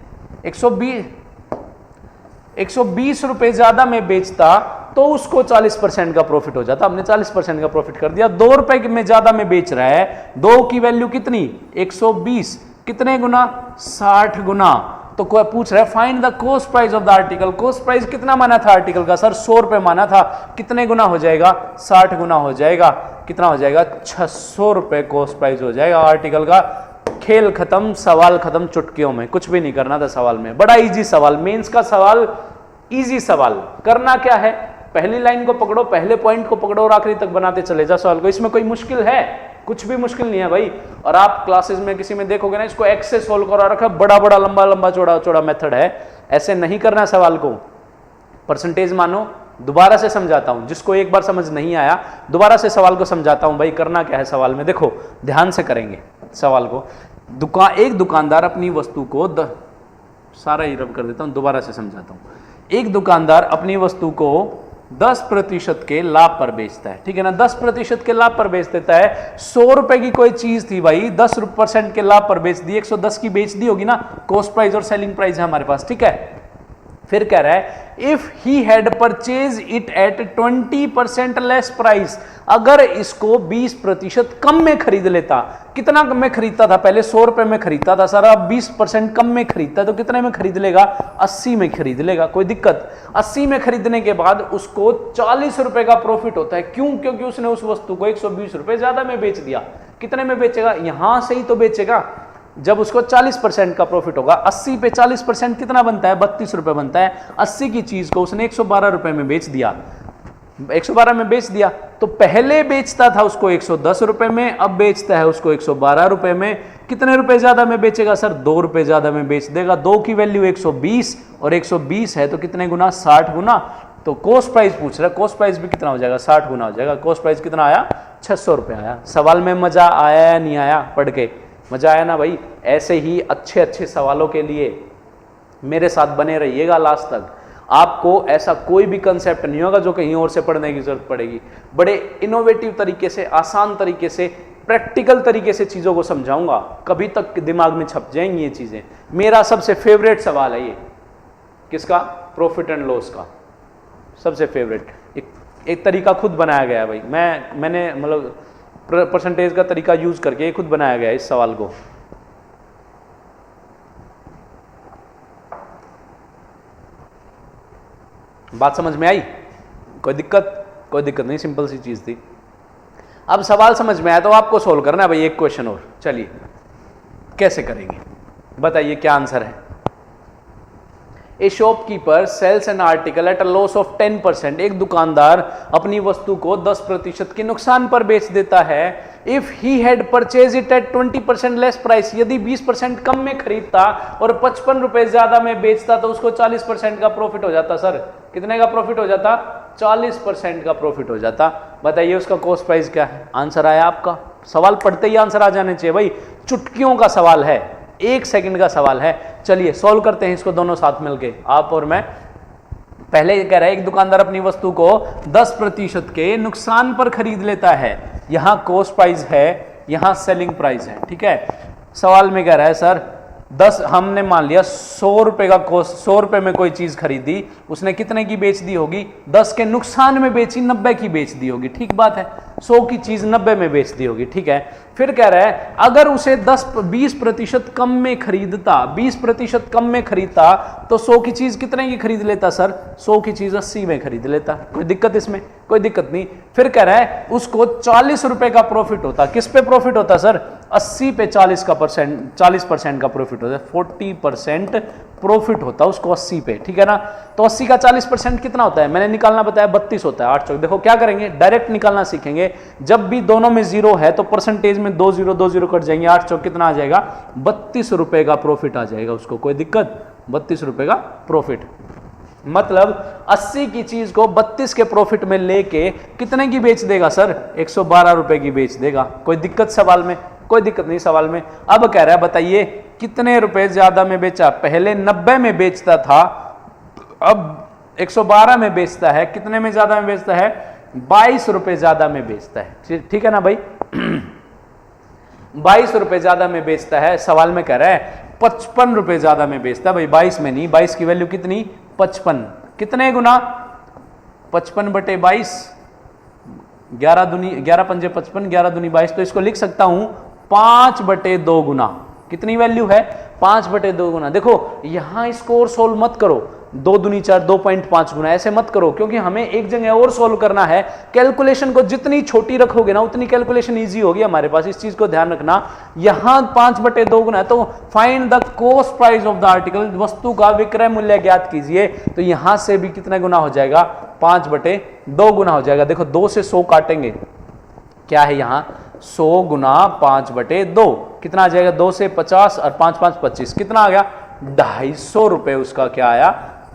[SPEAKER 1] 120 रुपए ज्यादा में बेचता, तो उसको 40% का प्रॉफिट हो जाता। हमने 40% का प्रॉफिट कर दिया। 2 रुपए में ज्यादा में बेच रहा है, 2 की वैल्यू कितनी, 120, कितने गुना, 60 गुना। तो कोई पूछ रहा है find the cost price of the article. Cost price कितना माना था आर्टिकल का सर, 100 रुपए माना था, कितने गुना हो जाएगा, 60 गुना हो जाएगा। कितना हो जाएगा, 600 रुपए कॉस्ट प्राइस हो जाएगा आर्टिकल का। खेल खत्म, सवाल खत्म, चुटकियों में, कुछ भी नहीं करना था सवाल में। बड़ा इजी सवाल, मेंस का सवाल, इजी सवाल। करना क्या है, पहली लाइन को पकड़ो, पहले पॉइंट को पकड़ो और आखिरी तक बनाते चले जा सवाल को। इसमें कोई मुश्किल है, कुछ भी मुश्किल नहीं है भाई। और आप क्लासेस में किसी में देखोगे ना, इसको एक्स से सोल्व करा रखा, बड़ा बड़ा लंबा लंबा चौड़ा चौड़ा मेथड है। ऐसे नहीं करना सवाल को, परसेंटेज मानो। दोबारा से समझाता हूं, जिसको एक बार समझ नहीं आया दोबारा से सवाल को समझाता हूं भाई। करना क्या है सवाल में, देखो ध्यान से करेंगे सवाल को। एक दुकानदार अपनी वस्तु को सारा ही रब कर देता हूं, दोबारा से समझाता हूं। एक दुकानदार अपनी वस्तु को 10% के लाभ पर बेचता है, ठीक है ना। 10% के लाभ पर बेच देता है। 100 रुपए की कोई चीज थी भाई, 10% के लाभ पर बेच दी, 110 की बेच दी होगी ना। कॉस्ट प्राइस और सेलिंग प्राइस है हमारे पास, ठीक है। फिर कह रहा है if he had purchase it at 20% less price, अगर इसको 20% कम में खरीद लेता। कितना कम में खरीदता था, पहले 100 रुपए में खरीदता था सर, अब 20% कम में खरीदता है तो कितने में खरीद लेगा, 80 में खरीद लेगा। कोई दिक्कत। 80 में खरीदने के बाद उसको 40 रुपए का प्रॉफिट होता है। क्यों, क्योंकि उसने उस वस्तु को 120 रुपए ज्यादा में बेच दिया। कितने में बेचेगा, यहां से ही तो बेचेगा जब उसको 40% का प्रॉफिट होगा। 80 पे 40% कितना बनता है, 32 रुपए बनता है। 80 की चीज को उसने 112 रुपए में बेच दिया, 112 में बेच दिया। तो पहले बेचता था उसको 110 रुपए में, अब बेचता है उसको 112 रुपए में। कितने रुपए ज्यादा में बेचेगा सर, 2 रुपए ज्यादा में बेच देगा। 2 की वैल्यू 120 और 120 है तो कितने गुना, 60 गुना। तो कॉस्ट प्राइस पूछ रहा है, कॉस्ट प्राइस भी कितना हो जाएगा, 60 गुना हो जाएगा। कॉस्ट प्राइस कितना आया, 600 रुपए आया। सवाल में मजा आया या नहीं आया, पढ़ के मजा आया ना भाई। ऐसे ही अच्छे अच्छे सवालों के लिए मेरे साथ बने रहिएगा लास्ट तक। आपको ऐसा कोई भी कंसेप्ट नहीं होगा जो कहीं और से पढ़ने की जरूरत पड़ेगी। बड़े इनोवेटिव तरीके से, आसान तरीके से, प्रैक्टिकल तरीके से चीजों को समझाऊंगा, कभी तक दिमाग में छप जाएंगी ये चीजें। मेरा सबसे फेवरेट सवाल है ये, किसका, प्रॉफिट एंड लॉस का, सबसे फेवरेट। एक तरीका खुद बनाया गया है भाई, मैंने मतलब परसेंटेज का तरीका यूज करके खुद बनाया गया है इस सवाल को। बात समझ में आई, कोई दिक्कत, कोई दिक्कत नहीं, सिंपल सी चीज थी। अब सवाल समझ में आया तो आपको सोल्व करना है भाई। एक क्वेश्चन और, चलिए कैसे करेंगे बताइए, क्या आंसर है। A shopkeeper sells an article at a loss of 10%। एक दुकानदार अपनी वस्तु को 10% के नुकसान पर बेच देता है। If he had purchase it at 20% less price, यदि 20% कम में खरीदता और 55 रुपए ज्यादा में बेचता तो उसको 40% का प्रॉफिट हो जाता। सर कितने का प्रॉफिट हो जाता? 40% का प्रॉफिट हो जाता। बताइए उसका कॉस्ट प्राइस क्या है? आंसर आया आपका। सवाल पढ़ते ही आंसर आ जाने चाहिए भाई, चुटकियों का सवाल है, 1 सेकंड का सवाल है। चलिए सॉल्व करते हैं इसको दोनों साथ मिलके, आप और मैं। पहले ये कह रहा है एक दुकानदार अपनी वस्तु को 10% के नुकसान पर खरीद लेता है। यहां कॉस्ट प्राइस है, यहां सेलिंग प्राइस है, ठीक है। सवाल में कह रहा है सर 10, हमने मान लिया 100 रुपए का कॉस्ट, 100 रुपए में कोई चीज खरीदी, उसने कितने की बेच दी होगी? 10 के नुकसान में बेची, 90 की बेच दी होगी। ठीक बात है, 100 की चीज 90 में बेच दी होगी, ठीक है। फिर कह रहा है अगर उसे 20% कम में खरीदता, 20% कम में खरीदता तो 100 की चीज कितने की खरीद लेता? सर 100 की चीज 80 में खरीद लेता। कोई दिक्कत इसमें? कोई दिक्कत नहीं। फिर कह रहा है उसको 40 रुपए का प्रॉफिट होता। किस पे प्रॉफिट होता सर? 80 पे 40% का प्रॉफिट होता है, 40% प्रॉफिट होता है उसको 80 पे, ठीक है ना। तो 80 का 40% कितना होता है? मैंने निकालना बताया 32 होता है। 8 चौक देखो क्या करेंगे, डायरेक्ट निकालना सीखेंगे। जब भी दोनों में 0 है तो परसेंटेज में 2 0 कट जाएंगे। 8 चौक कितना आ जाएगा? 32 रुपए का प्रॉफिट आ जाएगा उसको। कोई दिक्कत? 32 रुपए का प्रॉफिट, मतलब 80 की चीज को 32 के प्रॉफिट में लेके कितने की बेच देगा सर? 112 रुपए की बेच देगा। कोई दिक्कत सवाल में? कोई दिक्कत नहीं सवाल में। अब कह रहा है बताइए कितने रुपए ज्यादा में बेचा? पहले 90 में बेचता था, अब 112 में बेचता है। कितने में ज्यादा में बेचता है? 22 रुपए ज्यादा में बेचता है, ठीक है ना भाई। 22 रुपए ज्यादा में बेचता है। सवाल में कह रहा है 55 रुपए ज्यादा में बेचता है भाई, 22 में नहीं। 22 की वैल्यू कितनी? 55। कितने गुना? 55 बटे 22, 11 दूनी 11 पंजे 55, 11 दूनी 22। तो इसको लिख सकता हूं 5 बटे 2 गुना। कितनी वैल्यू है? 5 बटे 2 गुना। देखो यहां इसको और सोल्व मत करो, 2 दूनी 4, 2.5 गुना, ऐसे मत करो, क्योंकि हमें एक जगह और सोल्व करना है। कैलकुलेशन को जितनी छोटी रखोगे ना उतनी कैलकुलेशन इजी होगी हमारे पास, इस चीज को ध्यान रखना। यहां 5 बटे 2 गुना है तो find the cost price of the article, वस्तु का विक्रय मूल्य ज्ञात कीजिए। तो यहां से भी कितना गुना हो जाएगा? 5 बटे 2 गुना हो जाएगा। देखो 2 से 100 काटेंगे, क्या है यहां? 100 गुना 5 बटे 2 कितना आ जाएगा? 2 से 50 और 5 5 25, कितना आ गया? 250 रुपए उसका क्या आया?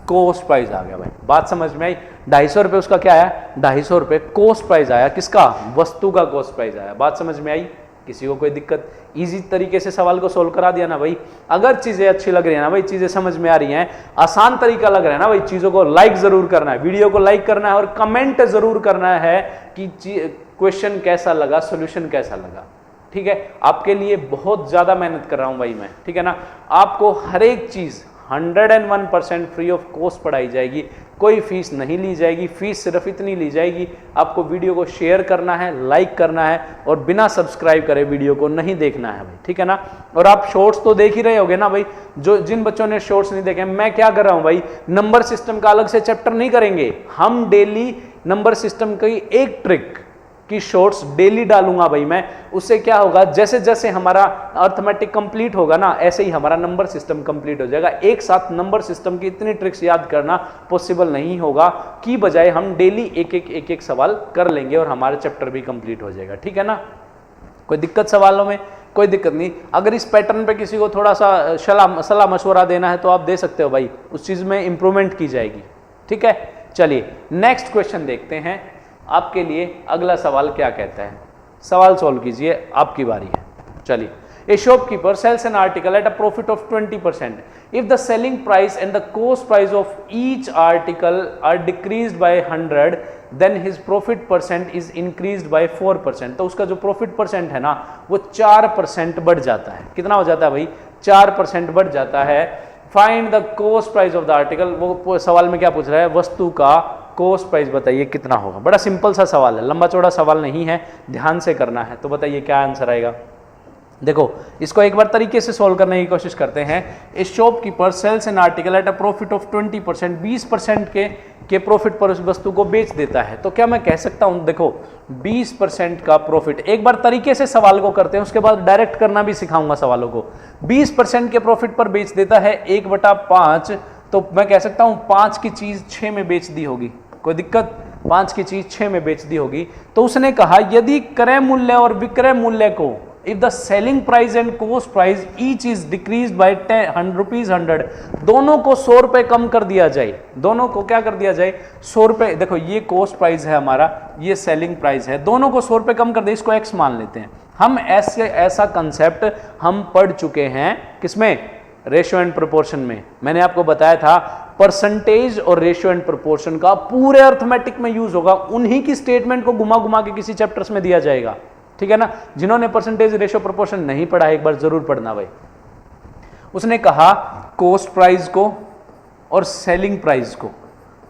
[SPEAKER 1] कॉस्ट प्राइस आ गया भाई। बात समझ में आई? 250 रुपए उसका क्या आया? 250 रुपए कॉस्ट प्राइस आया। किसका? वस्तु का कॉस्ट प्राइस आया। बात समझ में आई? किसी को कोई दिक्कत? इजी तरीके से सवाल को सोल्व करा दिया ना भाई। अगर चीजें अच्छी लग रही है ना भाई, चीजें समझ में आ रही हैं, आसान तरीका लग रहा है ना भाई, चीजों को लाइक जरूर करना है, वीडियो को लाइक करना है और कमेंट जरूर करना है कि क्वेश्चन कैसा लगा, सोल्यूशन कैसा लगा। ठीक है, आपके लिए बहुत ज्यादा मेहनत कर रहा हूं भाई मैं, ठीक है ना। आपको हर एक चीज 101% फ्री ऑफ कॉस्ट पढ़ाई जाएगी, कोई फीस नहीं ली जाएगी। फीस सिर्फ इतनी ली जाएगी, आपको वीडियो को शेयर करना है, लाइक करना है और बिना सब्सक्राइब करे वीडियो को नहीं देखना है भाई, ठीक है ना। और आप शॉर्ट्स तो देख ही रहे होगे ना भाई। जो जिन बच्चों ने शॉर्ट्स नहीं देखे, मैं क्या कर रहा हूं भाई, नंबर सिस्टम का अलग से चैप्टर नहीं करेंगे हम, डेली नंबर सिस्टम की एक ट्रिक की शॉर्ट्स डेली डालूंगा भाई मैं। उससे क्या होगा, जैसे जैसे हमारा अर्थमेटिक कंप्लीट होगा ना, ऐसे ही हमारा नंबर सिस्टम कंप्लीट हो जाएगा। एक साथ नंबर सिस्टम की इतनी ट्रिक्स याद करना पॉसिबल नहीं होगा, की बजाय हम डेली एक एक सवाल कर लेंगे और हमारा चैप्टर भी कंप्लीट हो जाएगा, ठीक है ना। कोई दिक्कत सवालों में? कोई दिक्कत नहीं। अगर इस पैटर्न पे किसी को थोड़ा सा सलाह मशवरा देना है तो आप दे सकते हो भाई, उस चीज में इंप्रूवमेंट की जाएगी, ठीक है। चलिए नेक्स्ट क्वेश्चन देखते हैं। आपके लिए अगला सवाल क्या कहता है, सवाल सोल्व कीजिए, आपकी बारी है। चलिए, a shopkeeper sells an article at a profit of 20%। If the selling price and the cost price of each article are decreased by 100, then his profit percent is increased by 4%। तो उसका जो profit percent है ना वो 4% बढ़ जाता है। कितना हो जाता है भाई? 4% बढ़ जाता है। Find the cost price of the article, वो सवाल में क्या पूछ रहा है? वस्तु का कॉस्ट प्राइस बताइए कितना होगा। बड़ा सिंपल सा सवाल है, लंबा चौड़ा सवाल नहीं है, ध्यान से करना है। तो बताइए क्या आंसर आएगा। देखो इसको एक बार तरीके से सोल्व करने की कोशिश करते हैं। A shopkeeper sells an article at a profit of 20%, 20% के प्रॉफिट पर उस वस्तु को बेच देता है। तो क्या मैं कह सकता हूं, देखो 20% का प्रॉफिट, एक बार तरीके से सवाल को करते हैं, उसके बाद डायरेक्ट करना भी सिखाऊंगा सवालों को। 20% के प्रॉफिट पर बेच देता है, 1/5 तो मैं कह सकता हूं 5 की चीज 6 में बेच दी होगी, कोई दिक्कत? 5 की चीज 6 में बेच दी होगी। तो उसने कहा यदि क्रय मूल्य और विक्रय मूल्य को, if the selling price and cost price each is decrease bye ₹100, दोनों को 100 रुपए कम कर दिया जाए, दोनों को क्या कर दिया जाए? 100 रुपए। देखो ये कॉस्ट प्राइस है हमारा, ये सेलिंग प्राइस है, दोनों को 100 रुपए कम कर दे, इसको एक्स मान लेते हैं हम। ऐसा कंसेप्ट हम पढ़ चुके हैं किसमें? रेशियो एंड प्रोपोर्शन में। मैंने आपको बताया था परसेंटेज और रेशियो एंड प्रोपोर्शन का पूरे अर्थमेटिक में यूज होगा, उन्हीं की स्टेटमेंट को घुमा घुमा के किसी चैप्टर्स में दिया जाएगा, ठीक है ना? जिन्होंने परसेंटेज रेशियो प्रोपोर्शन नहीं पढ़ा एक बार जरूर पढ़ना भाई। उसने कहा कॉस्ट प्राइस को और सेलिंग प्राइस को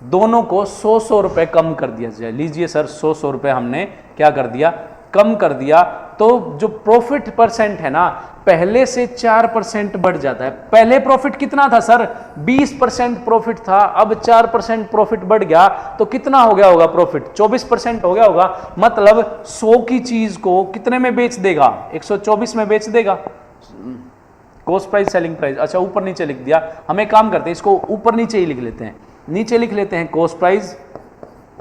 [SPEAKER 1] दोनों को 100 रुपए कम कर दिया जाए। लीजिए सर 100 रुपए हमने क्या कर दिया? कम कर दिया। तो जो प्रॉफिट परसेंट है ना, पहले से 4% बढ़ जाता है। पहले प्रॉफिट कितना था सर? 20% प्रॉफिट था, अब 4% प्रॉफिट बढ़ गया, तो कितना हो गया होगा प्रॉफिट? 24% हो गया होगा। मतलब 100 की चीज को कितने में बेच देगा? 124 में बेच देगा। कॉस्ट प्राइस सेलिंग प्राइस, अच्छा ऊपर नीचे लिख दिया। हम एक काम करते हैं, इसको ऊपर नीचे ही लिख लेते हैं। नीचे लिख लेते हैं कॉस्ट प्राइस,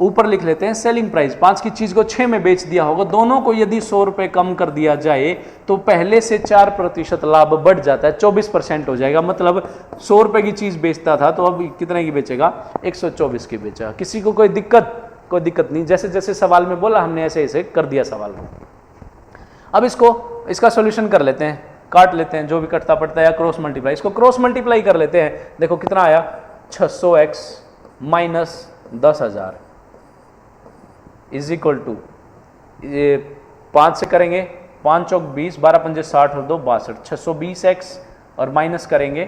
[SPEAKER 1] ऊपर लिख लेते हैं सेलिंग प्राइस। 5 की चीज को 6 में बेच दिया होगा, दोनों को यदि 100 रुपए कम कर दिया जाए तो पहले से 4% लाभ बढ़ जाता है, 24% हो जाएगा। मतलब 100 रुपए की चीज बेचता था तो अब कितने की बेचेगा? 124 की बेचा। किसी को कोई दिक्कत? कोई दिक्कत नहीं। जैसे जैसे सवाल में बोला हमने ऐसे ऐसे कर दिया सवाल को। अब इसका सोल्यूशन कर लेते हैं, काट लेते हैं जो भी कटता पड़ता है, या क्रॉस मल्टीप्लाई। इसको क्रॉस मल्टीप्लाई कर लेते हैं। देखो कितना आया? 600x minus 10,000 is equal to, ये 5 से करेंगे, 5 चौक 20, 12 पंजे 60 और 2 62, 620x और माइनस करेंगे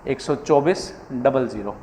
[SPEAKER 1] 124,00।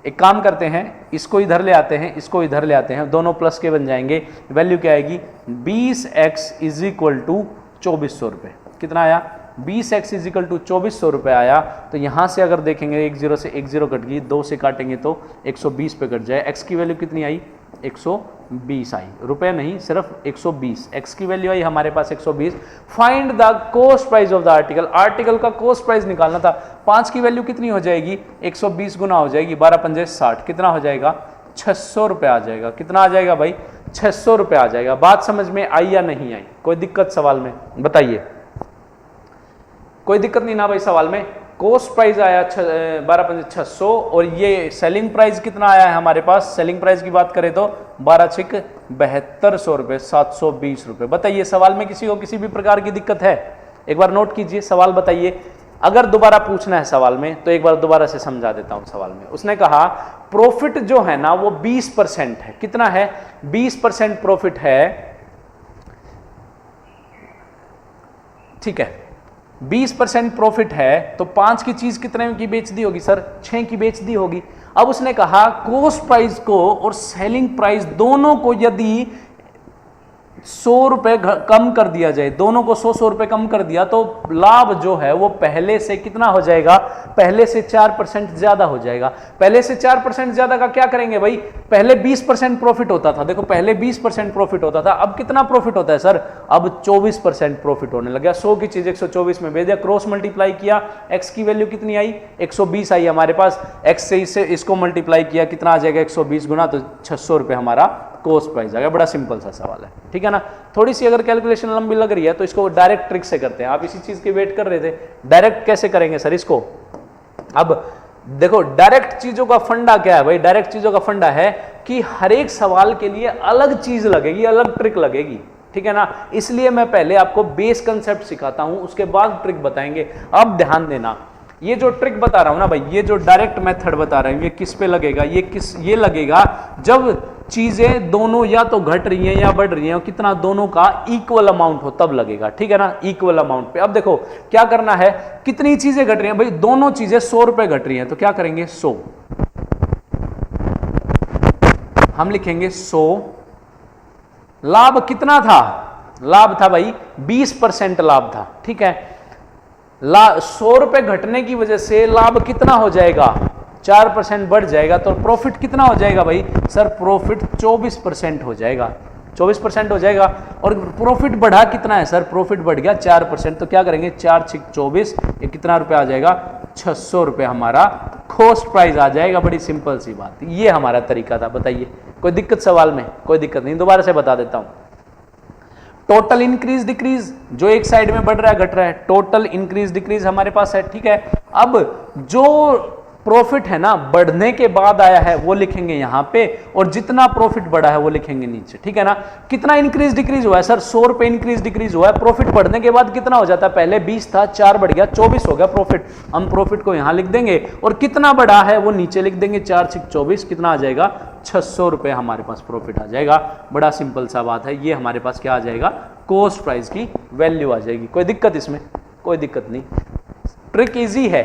[SPEAKER 1] एक काम करते हैं, इसको इधर ले आते हैं, इसको इधर ले आते हैं, दोनों प्लस के बन जाएंगे। वैल्यू क्या आएगी? 20x इज इक्वल टू 2400 रुपये। कितना आया? 20x इज इक्वल टू 2400 रुपये आया। तो यहाँ से अगर देखेंगे 1 0 से 1 0 कट गई, 2 से काटेंगे तो 120 पे कट जाए। x की वैल्यू कितनी आई? 120 आई, रुपए नहीं, सिर्फ 120। x की वैल्यू आई हमारे पास 120। Find the cost price of the article. Article का कॉस्ट प्राइस निकालना था। 5 की वैल्यू कितनी हो जाएगी? 120 गुना हो जाएगी, 12 पंजे 60, कितना हो जाएगा? 600 रुपये आ जाएगा। कितना आ जाएगा भाई? 600 रुपये आ जाएगा। बात समझ में आई या नहीं आई? कोई दिक्कत सवाल में? बताइए, कोई दिक्कत नहीं ना भाई सवाल में? कॉस्ट प्राइस आया 12,600 और ये सेलिंग प्राइस कितना आया है हमारे पास? सेलिंग प्राइस की बात करें तो 12,7200 रुपये, 720 रुपये। बताइए सवाल में किसी को किसी भी प्रकार की दिक्कत है? एक बार नोट कीजिए, सवाल बताइए। अगर दोबारा पूछना है सवाल में तो एक बार दोबारा से समझा देता हूं सवाल में। उसने कहा प्रॉफिट जो है ना वो 20% है। कितना है? 20% प्रॉफिट है, ठीक है। 20% प्रॉफिट है तो 5 की चीज कितने की बेच दी होगी सर? 6 की बेच दी होगी। अब उसने कहा कॉस्ट प्राइस को और सेलिंग प्राइस दोनों को यदि 100 रुपए कम कर दिया जाए, दोनों को 100 रुपए कम कर दिया तो लाभ जो है वो पहले से कितना हो जाएगा? पहले से 4% ज्यादा हो जाएगा। पहले से 4% ज्यादा का क्या करेंगे भाई? पहले 20% प्रॉफिट होता था, देखो पहले 20% प्रॉफिट होता था, अब कितना प्रॉफिट होता है सर? अब 24% प्रॉफिट होने लग गया। 100 की चीज 124 में भेज दिया, क्रॉस मल्टीप्लाई किया, x की वैल्यू कितनी आई? 120 आई हमारे पास। x से इसको मल्टीप्लाई किया, कितना आ जाएगा? 120 गुना, तो 600 रुपए हमारा कॉस्ट प्राइस आ गया। बड़ा सिंपल सा सवाल है, ठीक है ना? थोड़ी सी अगर कैलकुलेशन लंबी लग रही है तो इसको डायरेक्ट ट्रिक से करते हैं। आप इसी चीज की वेट कर रहे थे, डायरेक्ट कैसे करेंगे सर इसको? अब देखो डायरेक्ट चीजों का फंडा क्या है भाई? डायरेक्ट चीजों का फंडा है कि हर एक सवाल के लिए अलग चीज लगेगी, अलग ट्रिक लगेगी, ठीक है ना? इसलिए मैं पहले आपको बेस कंसेप्ट सिखाता हूं, उसके बाद ट्रिक बताएंगे। अब ध्यान देना, ये जो ट्रिक बता रहा हूं ना भाई, ये जो डायरेक्ट मेथड बता रहा हूं, ये किस पे लगेगा? ये लगेगा जब चीजें दोनों या तो घट रही हैं या बढ़ रही हैं, कितना दोनों का इक्वल अमाउंट हो तब लगेगा, ठीक है ना? इक्वल अमाउंट पे। अब देखो क्या करना है, कितनी चीजें घट रही हैं भाई? दोनों चीजें 100 रुपए घट रही हैं, तो क्या करेंगे? 100 हम लिखेंगे 100। लाभ कितना था? लाभ था भाई 20% लाभ था, ठीक है। 100 रुपए घटने की वजह से लाभ कितना हो जाएगा? 4% बढ़ जाएगा। तो प्रॉफिट कितना हो जाएगा भाई? सर प्रॉफिट 24% हो जाएगा, 24% हो जाएगा। और प्रॉफिट बढ़ा कितना है सर? प्रॉफिट बढ़ गया 4%, तो क्या करेंगे? 4 6 24, ये कितना रुपए आ जाएगा? 600 रुपए हमारा कॉस्ट प्राइस आ जाएगा। बड़ी सिंपल सी बात, ये हमारा तरीका था। बताइए कोई दिक्कत सवाल में? कोई दिक्कत नहीं, दोबारा से बता देता हूं। टोटल इंक्रीज डिक्रीज जो एक साइड में बढ़ रहा है घट रहा है, टोटल इंक्रीज डिक्रीज हमारे पास है, ठीक है। अब जो प्रॉफिट है ना बढ़ने के बाद आया है वो लिखेंगे यहां पे, और जितना प्रॉफिट बढ़ा है वो लिखेंगे नीचे, ठीक है ना। कितना इंक्रीज डिक्रीज हुआ है सर? 100 रुपए इंक्रीज डिक्रीज हुआ है। प्रॉफिट बढ़ने के बाद कितना हो जाता है? पहले 20 था, 4 बढ़ गया, 24 हो गया प्रॉफिट। हम प्रॉफिट को यहां लिख देंगे और कितना बढ़ा है वो नीचे लिख देंगे, 4 6 24, कितना आ जाएगा? 600 रुपए हमारे पास प्रॉफिट आ जाएगा। बड़ा सिंपल सा बात है, ये हमारे पास क्या आ जाएगा? कॉस्ट प्राइस की वैल्यू आ जाएगी। कोई दिक्कत इसमें? कोई दिक्कत नहीं, ट्रिक इजी है,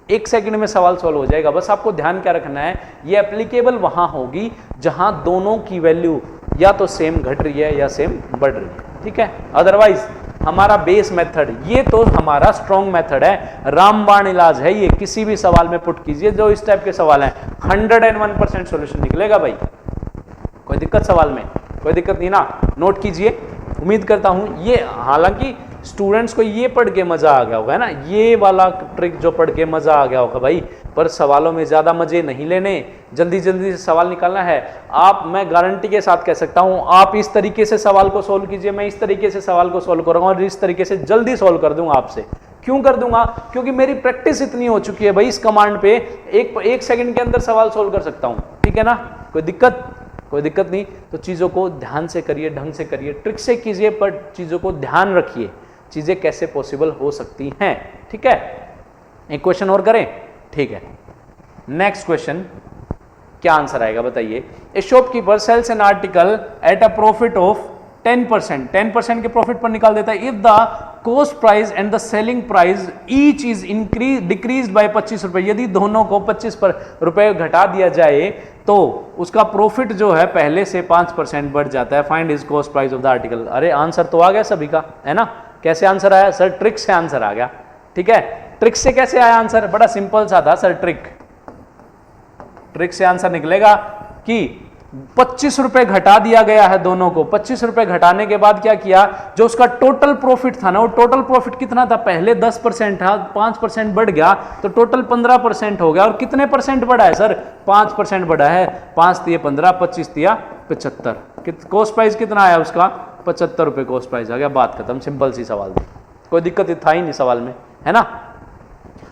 [SPEAKER 1] 1 सेकंड में सवाल सॉल्व हो जाएगा। बस आपको ध्यान क्या रखना है, ये एप्लीकेबल वहां होगी जहां दोनों की वैल्यू या तो सेम घट रही है या सेम बढ़ रही है, ठीक है। अदरवाइज हमारा बेस मेथड, ये तो हमारा स्ट्रॉन्ग मेथड है, रामबाण इलाज है ये। किसी भी सवाल में पुट कीजिए जो इस टाइप के सवाल हैं, 101% सोल्यूशन निकलेगा भाई। कोई दिक्कत सवाल में? कोई दिक्कत नहीं ना, नोट कीजिए। उम्मीद करता हूं ये, हालांकि स्टूडेंट्स को ये पढ़ के मजा आ गया होगा, है ना, ये वाला ट्रिक जो पढ़ के मजा आ गया होगा भाई। पर सवालों में ज्यादा मजे नहीं लेने, जल्दी जल्दी से सवाल निकालना है। आप, मैं गारंटी के साथ कह सकता हूं, आप इस तरीके से सवाल को सोल्व कीजिए, मैं इस तरीके से सवाल को सोल्व करूंगा और इस तरीके से जल्दी सोल्व कर दूंगा आपसे। क्यों कर दूंगा? क्योंकि मेरी प्रैक्टिस इतनी हो चुकी है भाई, इस कमांड पे एक सेकंड के अंदर सवाल सोल्व कर सकता हूं, ठीक है ना। कोई दिक्कत? कोई दिक्कत नहीं। तो चीजों को ध्यान से करिए, ढंग से करिए, ट्रिक से कीजिए, पर चीजों को ध्यान रखिए, चीजें कैसे पॉसिबल हो सकती हैं, ठीक है। एक क्वेश्चन और करें, ठीक है। नेक्स्ट क्वेश्चन, क्या आंसर आएगा बताइए? A shopkeeper sells an article at a profit of 10%, 10% के प्रॉफिट पर निकाल देता है। If the cost price and the selling price each is decrease by 25 रुपए, यदि दोनों को 25 रुपए घटा दिया जाए तो उसका प्रॉफिट जो है पहले से 5% बढ़ जाता है। Find his cost price of the article. अरे आंसर तो आ गया सभी का, है ना। कैसे आंसर आया सर? ट्रिक से आंसर आ गया, ठीक है। ट्रिक से कैसे आया आंसर? बड़ा सिंपल सा था सर, ट्रिक से आंसर निकलेगा कि 25 रुपए घटा दिया गया है दोनों को। 25 रुपए घटाने के बाद क्या किया, जो उसका टोटल प्रॉफिट था ना, वो टोटल प्रॉफिट कितना था? पहले 10% था, 5% बढ़ गया तो टोटल 15% हो गया। और कितने परसेंट बढ़ा है सर? 5% बढ़ा है। 5 दिए 15, 25 दिया 75। कॉस्ट प्राइस कितना आया उसका? 75 रुपए कॉस्ट प्राइस आ गया। बात खत्म, सिंपल सी सवाल थी, कोई दिक्कत था ही नहीं सवाल में, है ना।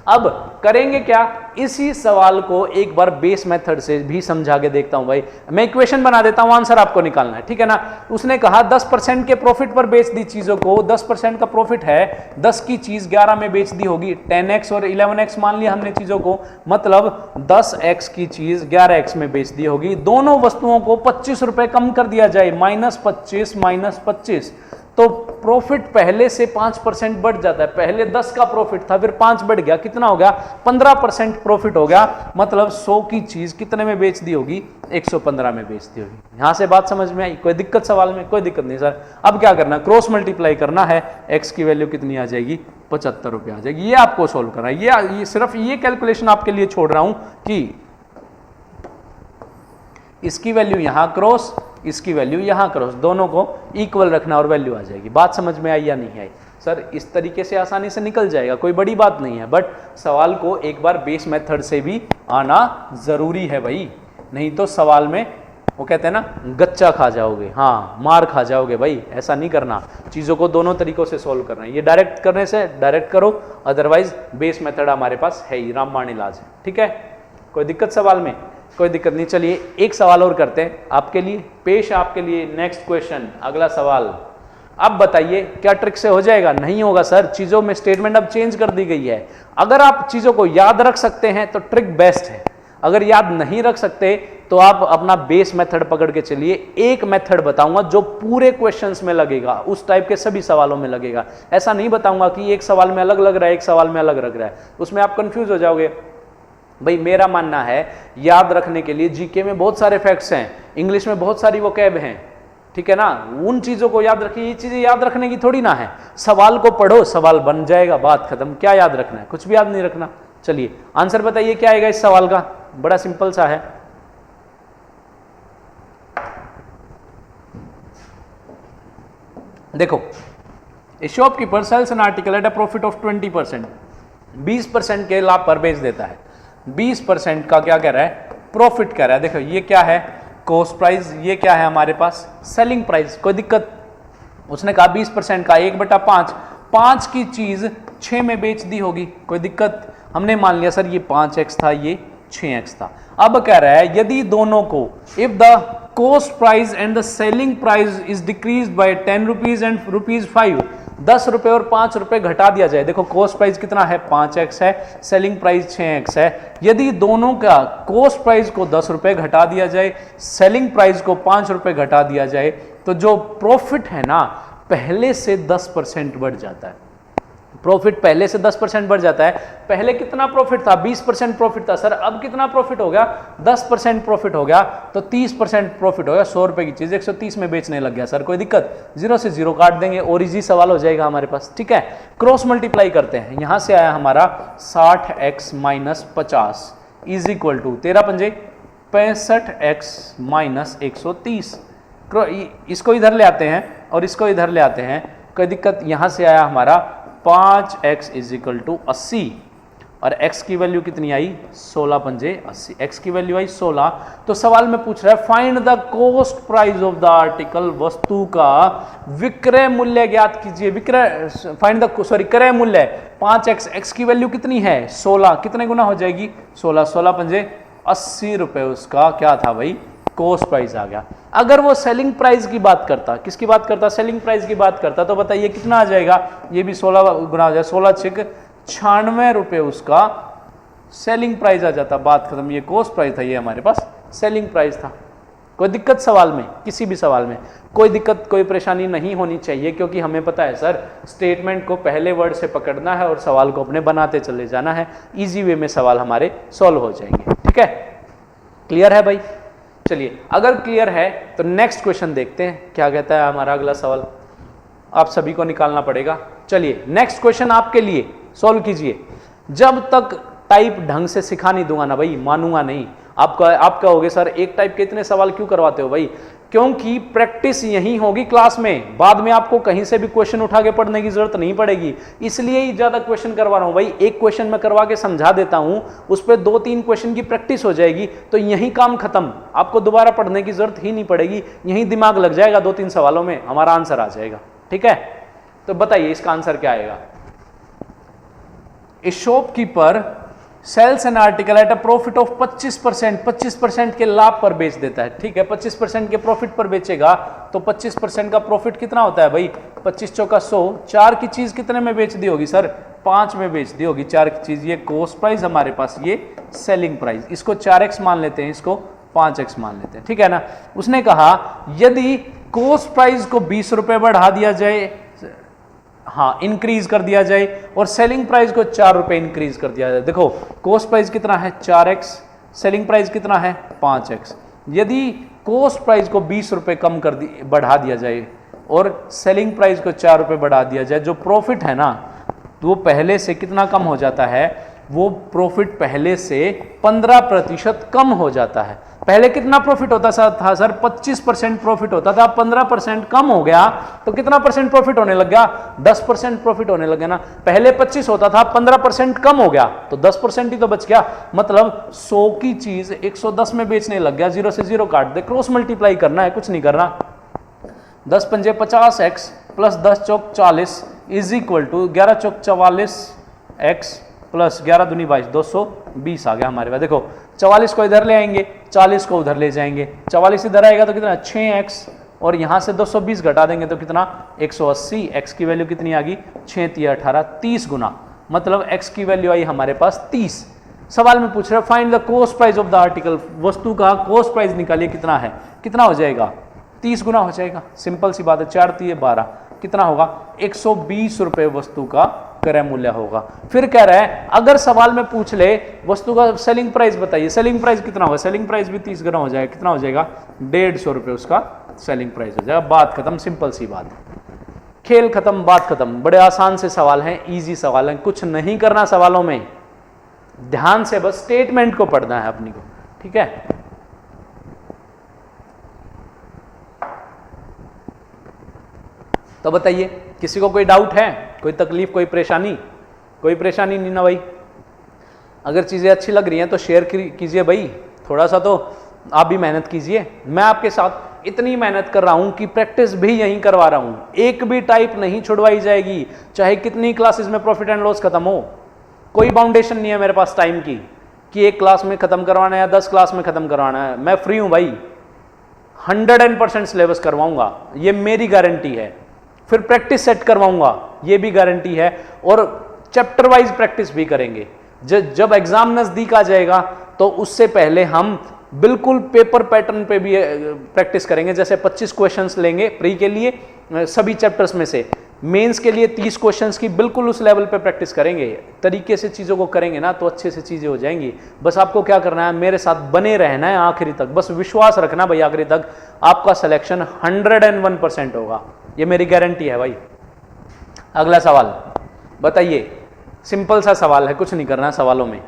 [SPEAKER 1] अब करेंगे क्या, इसी सवाल को एक बार बेस मेथड से भी समझा के देखता हूं भाई। मैं इक्वेशन बना देता हूं, आंसर आपको निकालना है, ठीक है ना। उसने कहा 10% के प्रॉफिट पर बेच दी चीजों को, 10% का प्रॉफिट है, 10 की चीज 11 में बेच दी होगी। 10x और 11x मान लिया हमने चीजों को, मतलब 10x की चीज 11x में बेच दी होगी। दोनों वस्तुओं को 25 रुपए कम कर दिया जाए, -25 -25, तो प्रॉफिट पहले से 5% बढ़ जाता है। पहले 10 का प्रॉफिट था, फिर 5 बढ़ गया, कितना हो गया? 15% प्रॉफिट हो गया। मतलब 100 की चीज कितने में बेच दी होगी? 115 में बेच दी होगी। यहां से बात समझ में आई? कोई दिक्कत सवाल में? कोई दिक्कत नहीं सर। अब क्या करना, क्रॉस मल्टीप्लाई करना है, x की वैल्यू कितनी आ जाएगी? 75 रुपए आ जाएगी। ये आपको सोल्व करना है। ये सिर्फ ये कैलकुलेशन आपके लिए छोड़ रहा हूं कि इसकी वैल्यू यहां क्रॉस, इसकी वैल्यू यहां क्रॉस, दोनों को इक्वल रखना और वैल्यू आ जाएगी। बात समझ में आई या नहीं आई सर? इस तरीके से आसानी से निकल जाएगा, कोई बड़ी बात नहीं है। बट सवाल को एक बार बेस मेथड से भी आना जरूरी है भाई, नहीं तो सवाल में वो कहते हैं ना गच्चा खा जाओगे, हाँ मार खा जाओगे भाई। ऐसा नहीं करना, चीज़ों को दोनों तरीकों से सोल्व करना है। ये डायरेक्ट करने से डायरेक्ट करो, अदरवाइज बेस मेथड हमारे पास है ही, रामबाण इलाज है, ठीक है। कोई दिक्कत सवाल में? कोई दिक्कत नहीं। चलिए एक सवाल और करते हैं आपके लिए, पेश आपके लिए नेक्स्ट क्वेश्चन, अगला सवाल। अब बताइए क्या ट्रिक से हो जाएगा? नहीं होगा सर, चीजों में स्टेटमेंट अब चेंज कर दी गई है। अगर आप चीजों को याद रख सकते हैं तो ट्रिक बेस्ट है, अगर याद नहीं रख सकते तो आप अपना बेस मेथड पकड़ के चलिए। एक मेथड बताऊंगा जो पूरे क्वेश्चंस में लगेगा, उस टाइप के सभी सवालों में लगेगा। ऐसा नहीं बताऊंगा कि एक सवाल में अलग लग रहा है, एक सवाल में अलग लग रहा है, उसमें आप कंफ्यूज हो जाओगे। भाई मेरा मानना है याद रखने के लिए जीके में बहुत सारे फैक्ट्स हैं, इंग्लिश में बहुत सारी वोकैब हैं, ठीक है ना। उन चीजों को याद रखिए, ये चीजें याद रखने की थोड़ी ना है। सवाल को पढ़ो, सवाल बन जाएगा, बात खत्म। क्या याद रखना है? कुछ भी याद नहीं रखना। चलिए आंसर बताइए क्या आएगा इस सवाल का, बड़ा सिंपल सा है। देखो, a shopkeeper sells an article at a profit of 20%। 20% के लाभ पर बेच देता है। 20% का क्या कह रहा है, प्रॉफिट कह रहा है। देखो ये क्या है, कॉस्ट प्राइस, ये क्या है हमारे पास, सेलिंग प्राइस। कोई दिक्कत, उसने कहा 20% का 1/5, 5 की चीज 6 में बेच दी होगी, कोई दिक्कत। हमने मान लिया सर ये 5x था, ये 6x था। अब कह रहा है यदि दोनों को, if the cost price and the selling price is decreased bye 10 rupees and ₹5, 10 रुपए और 5 रुपए घटा दिया जाए। देखो कॉस्ट प्राइस कितना है, 5x है, सेलिंग प्राइस 6x है। यदि दोनों का कॉस्ट प्राइस को 10 रुपए घटा दिया जाए, सेलिंग प्राइस को 5 रुपए घटा दिया जाए, तो जो प्रॉफिट है ना पहले से 10% बढ़ जाता है। प्रॉफिट पहले से 10% बढ़ जाता है। पहले कितना प्रॉफिट था, 20% प्रॉफिट था सर, अब कितना प्रॉफिट हो गया, 10% प्रॉफिट हो गया, तो 30% प्रॉफिट हो गया। 100 रुपए की चीज 130 में बेचने लग गया सर, कोई दिक्कत, 0 से 0 काट देंगे और इजी सवाल हो जाएगा हमारे पास। ठीक है, क्रॉस मल्टीप्लाई करते हैं। यहां से आया हमारा 60x minus 50 is equal to 13 पंजे 65x माइनस 130। इसको इधर ले आते हैं और इसको इधर ले आते हैं, कोई दिक्कत। यहां से आया हमारा 5x इज इक्वल टू 80 और x की वैल्यू कितनी आई, 16 पंजे 80, x की वैल्यू आई 16। तो सवाल में पूछ रहा है find the cost price of the article, वस्तु का विक्रय मूल्य ज्ञात कीजिए। विक्रय फाइंड द क्रय मूल्य 5x, x की वैल्यू कितनी है 16, कितने गुना हो जाएगी 16, 16 पंजे 80 रुपए उसका क्या था भाई, कॉस्ट प्राइस आ गया। अगर वो सेलिंग प्राइस की बात करता, किसकी बात करता, सेलिंग प्राइस की बात करता, तो बताइए कितना आ जाएगा, ये भी 16 गुना हो जाए, 16 छिक 96 रुपए उसका सेलिंग प्राइस आ जाता। बात खत्म, ये कॉस्ट प्राइस था, ये हमारे पास सेलिंग प्राइस था। कोई दिक्कत सवाल में, किसी भी सवाल में कोई दिक्कत कोई परेशानी नहीं होनी चाहिए, क्योंकि हमें पता है सर स्टेटमेंट को पहले वर्ड से पकड़ना है और सवाल को अपने बनाते चले जाना है। इजी वे में सवाल हमारे सॉल्व हो जाएंगे। ठीक है, क्लियर है भाई। चलिए अगर क्लियर है तो नेक्स्ट क्वेश्चन देखते हैं क्या कहता है हमारा अगला सवाल, आप सभी को निकालना पड़ेगा। चलिए नेक्स्ट क्वेश्चन आपके लिए, सॉल्व कीजिए। जब तक टाइप ढंग से सिखा नहीं दूंगा ना भाई, मानूंगा नहीं। आप कहोगे सर एक टाइप के इतने सवाल क्यों करवाते हो भाई, क्योंकि प्रैक्टिस यही होगी क्लास में, बाद में आपको कहीं से भी क्वेश्चन उठा के पढ़ने की जरूरत नहीं पड़ेगी, इसलिए ही ज्यादा क्वेश्चन करवा रहा हूं भाई। एक क्वेश्चन मैं करवा के समझा देता हूं, उस पर 2-3 क्वेश्चन की प्रैक्टिस हो जाएगी, तो यही काम खत्म, आपको दोबारा पढ़ने की जरूरत ही नहीं पड़ेगी, यही दिमाग लग जाएगा, 2-3 सवालों में हमारा आंसर आ जाएगा। ठीक है, तो बताइए इसका आंसर क्या आएगा। A shopkeeper sells an article at a profit of 25%, 25% के लाभ पर बेच देता है। ठीक है, 25% के प्रॉफिट पर बेचेगा तो 25% का प्रॉफिट कितना होता है भाई, 25 चौका 100, 4 की चीज कितने में बेच दी होगी सर, 5 में बेच दी होगी 4 की चीज। ये कॉस्ट प्राइस हमारे पास, ये सेलिंग प्राइस, इसको 4x मान लेते हैं, इसको 5x मान लेते हैं। ठीक है ना। उसने कहा यदि कॉस्ट प्राइस को 20 रुपए बढ़ा दिया जाए, हाँ इंक्रीज कर दिया जाए, और सेलिंग प्राइस को 4 रुपए इंक्रीज कर दिया जाए। देखो कॉस्ट प्राइस कितना है 4x, सेलिंग प्राइस कितना है 5x। यदि कॉस्ट प्राइस को 20 रुपए कम कर बढ़ा दिया जाए और सेलिंग प्राइस को 4 रुपए बढ़ा दिया जाए, जो प्रॉफिट है ना तो वो पहले से कितना कम हो जाता है, वो प्रॉफिट पहले से 15% कम हो जाता है। पहले कितना प्रॉफिट होता था सर, 25% प्रॉफिट होता था, 15% कम हो गया तो कितना परसेंट प्रॉफिट होने लग गया, 10% प्रॉफिट होने लग गया ना। पहले 25 होता था, 15% कम हो गया तो 10% ही तो बच गया, मतलब 100 की चीज 110 में बेचने लग गया। 0 से 0 काट दे, क्रॉस मल्टीप्लाई करना है, कुछ नहीं करना। 10 पंजे 50x प्लस 10 चौक 40 इज इक्वल टू 11 चौक 44x प्लस 11 दूनी 22, 220 आ गया हमारे पास। देखो 44 को इधर ले आएंगे, 40 को उधर ले जाएंगे, 44 इधर आएगा तो कितना 6x, और यहां से 220 घटा देंगे तो कितना 180। x की वैल्यू कितनी आ गई 6 3 18, 30 गुना, मतलब x की वैल्यू आई हमारे पास 30। सवाल में पूछ रहे हैं find the cost price of the article, वस्तु का कॉस्ट प्राइस निकालिए कितना है, कितना हो जाएगा 30 गुना हो जाएगा। सिंपल सी बात है, 4 3 12, कितना होगा 120 रुपए वस्तु का क्रय मूल्य होगा। फिर कह रहा है अगर सवाल में पूछ ले वस्तु का सेलिंग प्राइस बताइए, सेलिंग प्राइस कितना होगा, सेलिंग प्राइस भी 30 गुना हो जाएगा, कितना हो जाएगा 150 रुपए उसका सेलिंग प्राइस हो जाएगा। बात खत्म, सिंपल सी बात है, खेल खत्म, बात खत्म। बड़े आसान से सवाल हैं, इजी सवाल हैं, कुछ नहीं करना सवालों में, ध्यान से बस स्टेटमेंट को पढ़ना है अपनी को। ठीक है, तो बताइए किसी को कोई डाउट है, कोई तकलीफ, कोई परेशानी। कोई परेशानी नहीं ना भाई? अगर चीज़ें अच्छी लग रही हैं तो शेयर कीजिए भाई, थोड़ा सा तो आप भी मेहनत कीजिए। मैं आपके साथ इतनी मेहनत कर रहा हूं कि प्रैक्टिस भी यहीं करवा रहा हूं, एक भी टाइप नहीं छुड़वाई जाएगी, चाहे कितनी क्लासेस में प्रॉफिट एंड लॉस खत्म हो। कोई बाउंडेशन नहीं है मेरे पास टाइम की कि एक क्लास में खत्म करवाना है या 10 क्लास में खत्म करवाना है। मैं फ्री हूं भाई, 100% सिलेबस करवाऊंगा, ये मेरी गारंटी है। फिर प्रैक्टिस सेट करवाऊंगा, ये भी गारंटी है, और चैप्टर वाइज प्रैक्टिस भी करेंगे। जब एग्जाम नजदीक आ जाएगा तो उससे पहले हम बिल्कुल पेपर पैटर्न पे भी प्रैक्टिस करेंगे। जैसे 25 क्वेश्चंस लेंगे प्री के लिए सभी चैप्टर्स में से, मेंस के लिए 30 क्वेश्चंस की बिल्कुल उस लेवल पे प्रैक्टिस करेंगे। तरीके से चीज़ों को करेंगे ना तो अच्छे से चीज़ें हो जाएंगी। बस आपको क्या करना है, मेरे साथ बने रहना है आखिरी तक, बस विश्वास रखना भाई, आखिरी तक आपका सिलेक्शन 101% होगा, ये मेरी गारंटी है भाई। अगला सवाल बताइए, सिंपल सा सवाल है, कुछ नहीं करना सवालों में।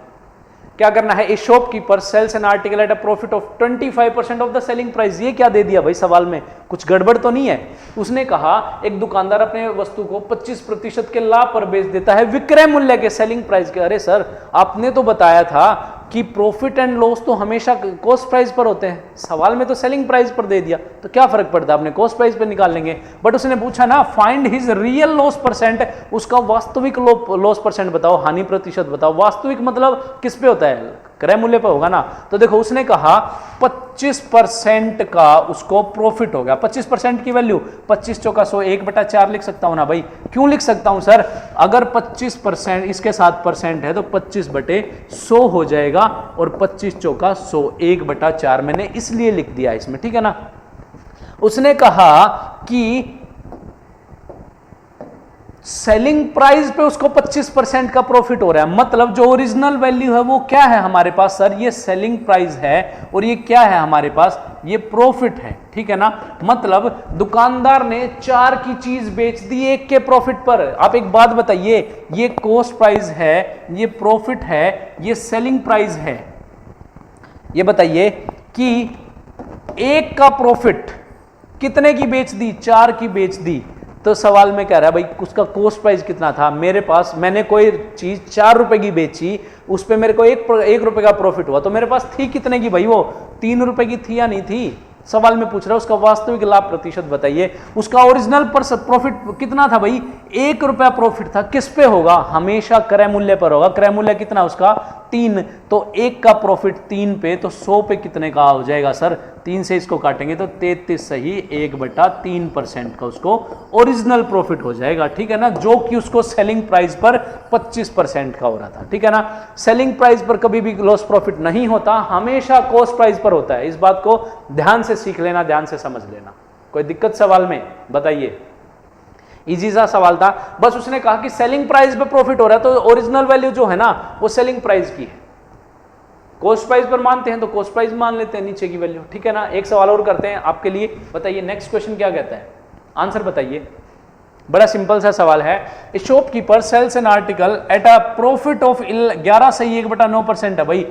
[SPEAKER 1] क्या करना है, a shopkeeper sells an article at a profit of 25% of the selling price. ये क्या दे दिया भाई सवाल में, कुछ गड़बड़ तो नहीं है? उसने कहा एक दुकानदार अपने वस्तु को 25% के लाभ पर बेच देता है विक्रय मूल्य के, सेलिंग प्राइस के। अरे सर, आपने तो बताया था कि प्रॉफिट एंड लॉस तो हमेशा कॉस्ट प्राइस पर होते हैं, सवाल में तो सेलिंग प्राइस पर दे दिया, तो क्या फर्क पड़ता है, आपने कॉस्ट प्राइस पर निकाल लेंगे। बट उसने पूछा ना find his real loss percent, उसका वास्तविक लॉस परसेंट बताओ, हानि प्रतिशत बताओ। वास्तविक मतलब किस पे होता है, क्रय मूल्य पर होगा ना। तो देखो उसने कहा 25% का उसको प्रॉफिट हो गया। 25% की वैल्यू 25 चौका 100, 1/4 लिख सकता हूं ना भाई? क्यों लिख सकता हूं सर, अगर 25% इसके साथ परसेंट है तो 25/100 हो जाएगा, और 25 चौका 100, 1/4 मैंने इसलिए लिख दिया इसमें, ठीक है ना। उसने कहा कि सेलिंग प्राइस पे उसको 25% का प्रॉफिट हो रहा है, मतलब जो ओरिजिनल वैल्यू है वो क्या है हमारे पास सर, ये सेलिंग प्राइस है, और ये क्या है हमारे पास, ये प्रॉफिट है, ठीक है ना। मतलब दुकानदार ने 4 की चीज बेच दी 1 के प्रॉफिट पर। आप एक बात बताइए, ये कॉस्ट प्राइस है, ये प्रॉफिट है, ये सेलिंग प्राइस है। ये बताइए कि 1 का प्रॉफिट कितने की बेच दी, 4 की बेच दी। तो सवाल में कह रहा है भाई उसका कॉस्ट प्राइस कितना था, मेरे पास मैंने कोई चीज 4 रुपए की बेची, उस पर मेरे को 1 रुपए का प्रॉफिट हुआ, तो मेरे पास थी कितने की भाई, वो 3 रुपए की थी या नहीं थी। सवाल में पूछ रहा है उसका वास्तविक लाभ प्रतिशत बताइए। उसका ओरिजिनल प्रॉफिट कितना था भाई, 1 रुपया प्रॉफिट था। किस पे होगा, हमेशा क्रय मूल्य पर होगा। क्रय मूल्य कितना उसका 3, तो 1 का प्रॉफिट 3 पे, तो 100 पे कितने का हो जाएगा सर, 3 से इसको काटेंगे तो 33 सही 1/3% का उसको ओरिजिनल प्रॉफिट हो जाएगा, ठीक है ना, जो कि उसको सेलिंग प्राइस पर 25% का हो रहा था, ठीक है ना। सेलिंग प्राइस पर कभी भी लॉस प्रॉफिट नहीं होता, हमेशा कॉस्ट प्राइस पर होता है। इस बात को ध्यान से सीख लेना, ध्यान से समझ लेना। कोई दिक्कत सवाल में बताइए? इजी सा सवाल था, बस उसने कहा कि सेलिंग प्राइस पे प्रॉफिट हो रहा है, तो ओरिजिनल वैल्यू जो है ना वो सेलिंग प्राइस की है। कॉस्ट प्राइस पर मानते हैं तो कॉस्ट प्राइस मान लेते हैं नीचे की वैल्यू, ठीक है ना। एक सवाल और करते हैं आपके लिए, बताइए नेक्स्ट क्वेश्चन क्या कहता है, आंसर बताइए। बड़ा सिंपल सा सवाल है, a shopkeeper sells an article at a profit of 11 सही 1/9% है भाई,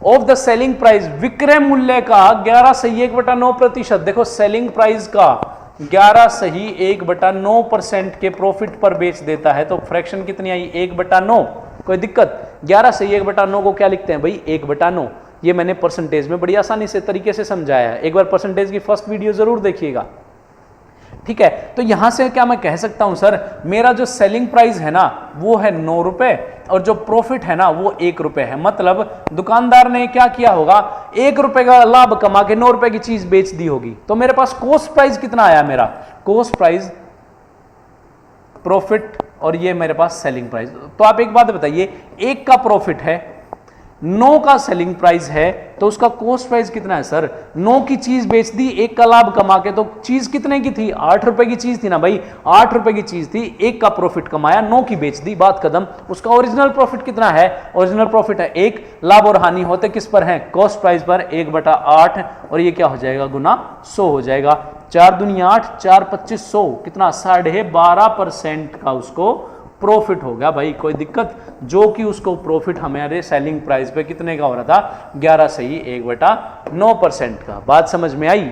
[SPEAKER 1] ऑफ द सेलिंग प्राइस, विक्रय मूल्य का 11 सही 1/9%। देखो सेलिंग प्राइस का 11 सही 1/9% के प्रॉफिट पर बेच देता है, तो फ्रैक्शन कितनी आई 1/9। कोई दिक्कत, 11 सही 1/9 को क्या लिखते हैं भाई 1/9। ये मैंने परसेंटेज में बड़ी आसानी से तरीके से समझाया है, एक बार परसेंटेज की फर्स्ट वीडियो जरूर देखिएगा, ठीक है। तो यहां से क्या मैं कह सकता हूं सर, मेरा जो सेलिंग प्राइस है ना वो है 9 रुपए, और जो प्रॉफिट है ना वो 1 रुपए है। मतलब दुकानदार ने क्या किया होगा, 1 रुपए का लाभ कमा के 9 रुपए की चीज बेच दी होगी। तो मेरे पास कॉस्ट प्राइस कितना आया, मेरा कॉस्ट प्राइस, प्रॉफिट, और ये मेरे पास सेलिंग प्राइस। तो आप एक बात बताइए, 1 का प्रॉफिट है, 9 का सेलिंग प्राइस है, तो उसका कॉस्ट प्राइस कितना है सर, 9 की चीज बेच दी 1 का लाभ कमा के, तो चीज कितने की थी, 8 रुपए की चीज थी ना भाई, 8 रुपए की चीज थी, 1 का प्रॉफिट कमाया, 9 की बेच दी, बात खत्म। उसका ओरिजिनल प्रॉफिट कितना है, ओरिजिनल प्रॉफिट है 1, लाभ और हानि होते किस पर है, कॉस्ट प्राइस पर, 1/8, और ये क्या हो जाएगा गुना 100 हो जाएगा। 4 दूनी 8, 4 25 100, कितना 12.5% का उसको प्रॉफिट हो गया भाई। कोई दिक्कत, जो कि उसको प्रॉफिट हमारे सेलिंग प्राइस पे कितने का हो रहा था, 11 सही 1/9% का। बात समझ में आई?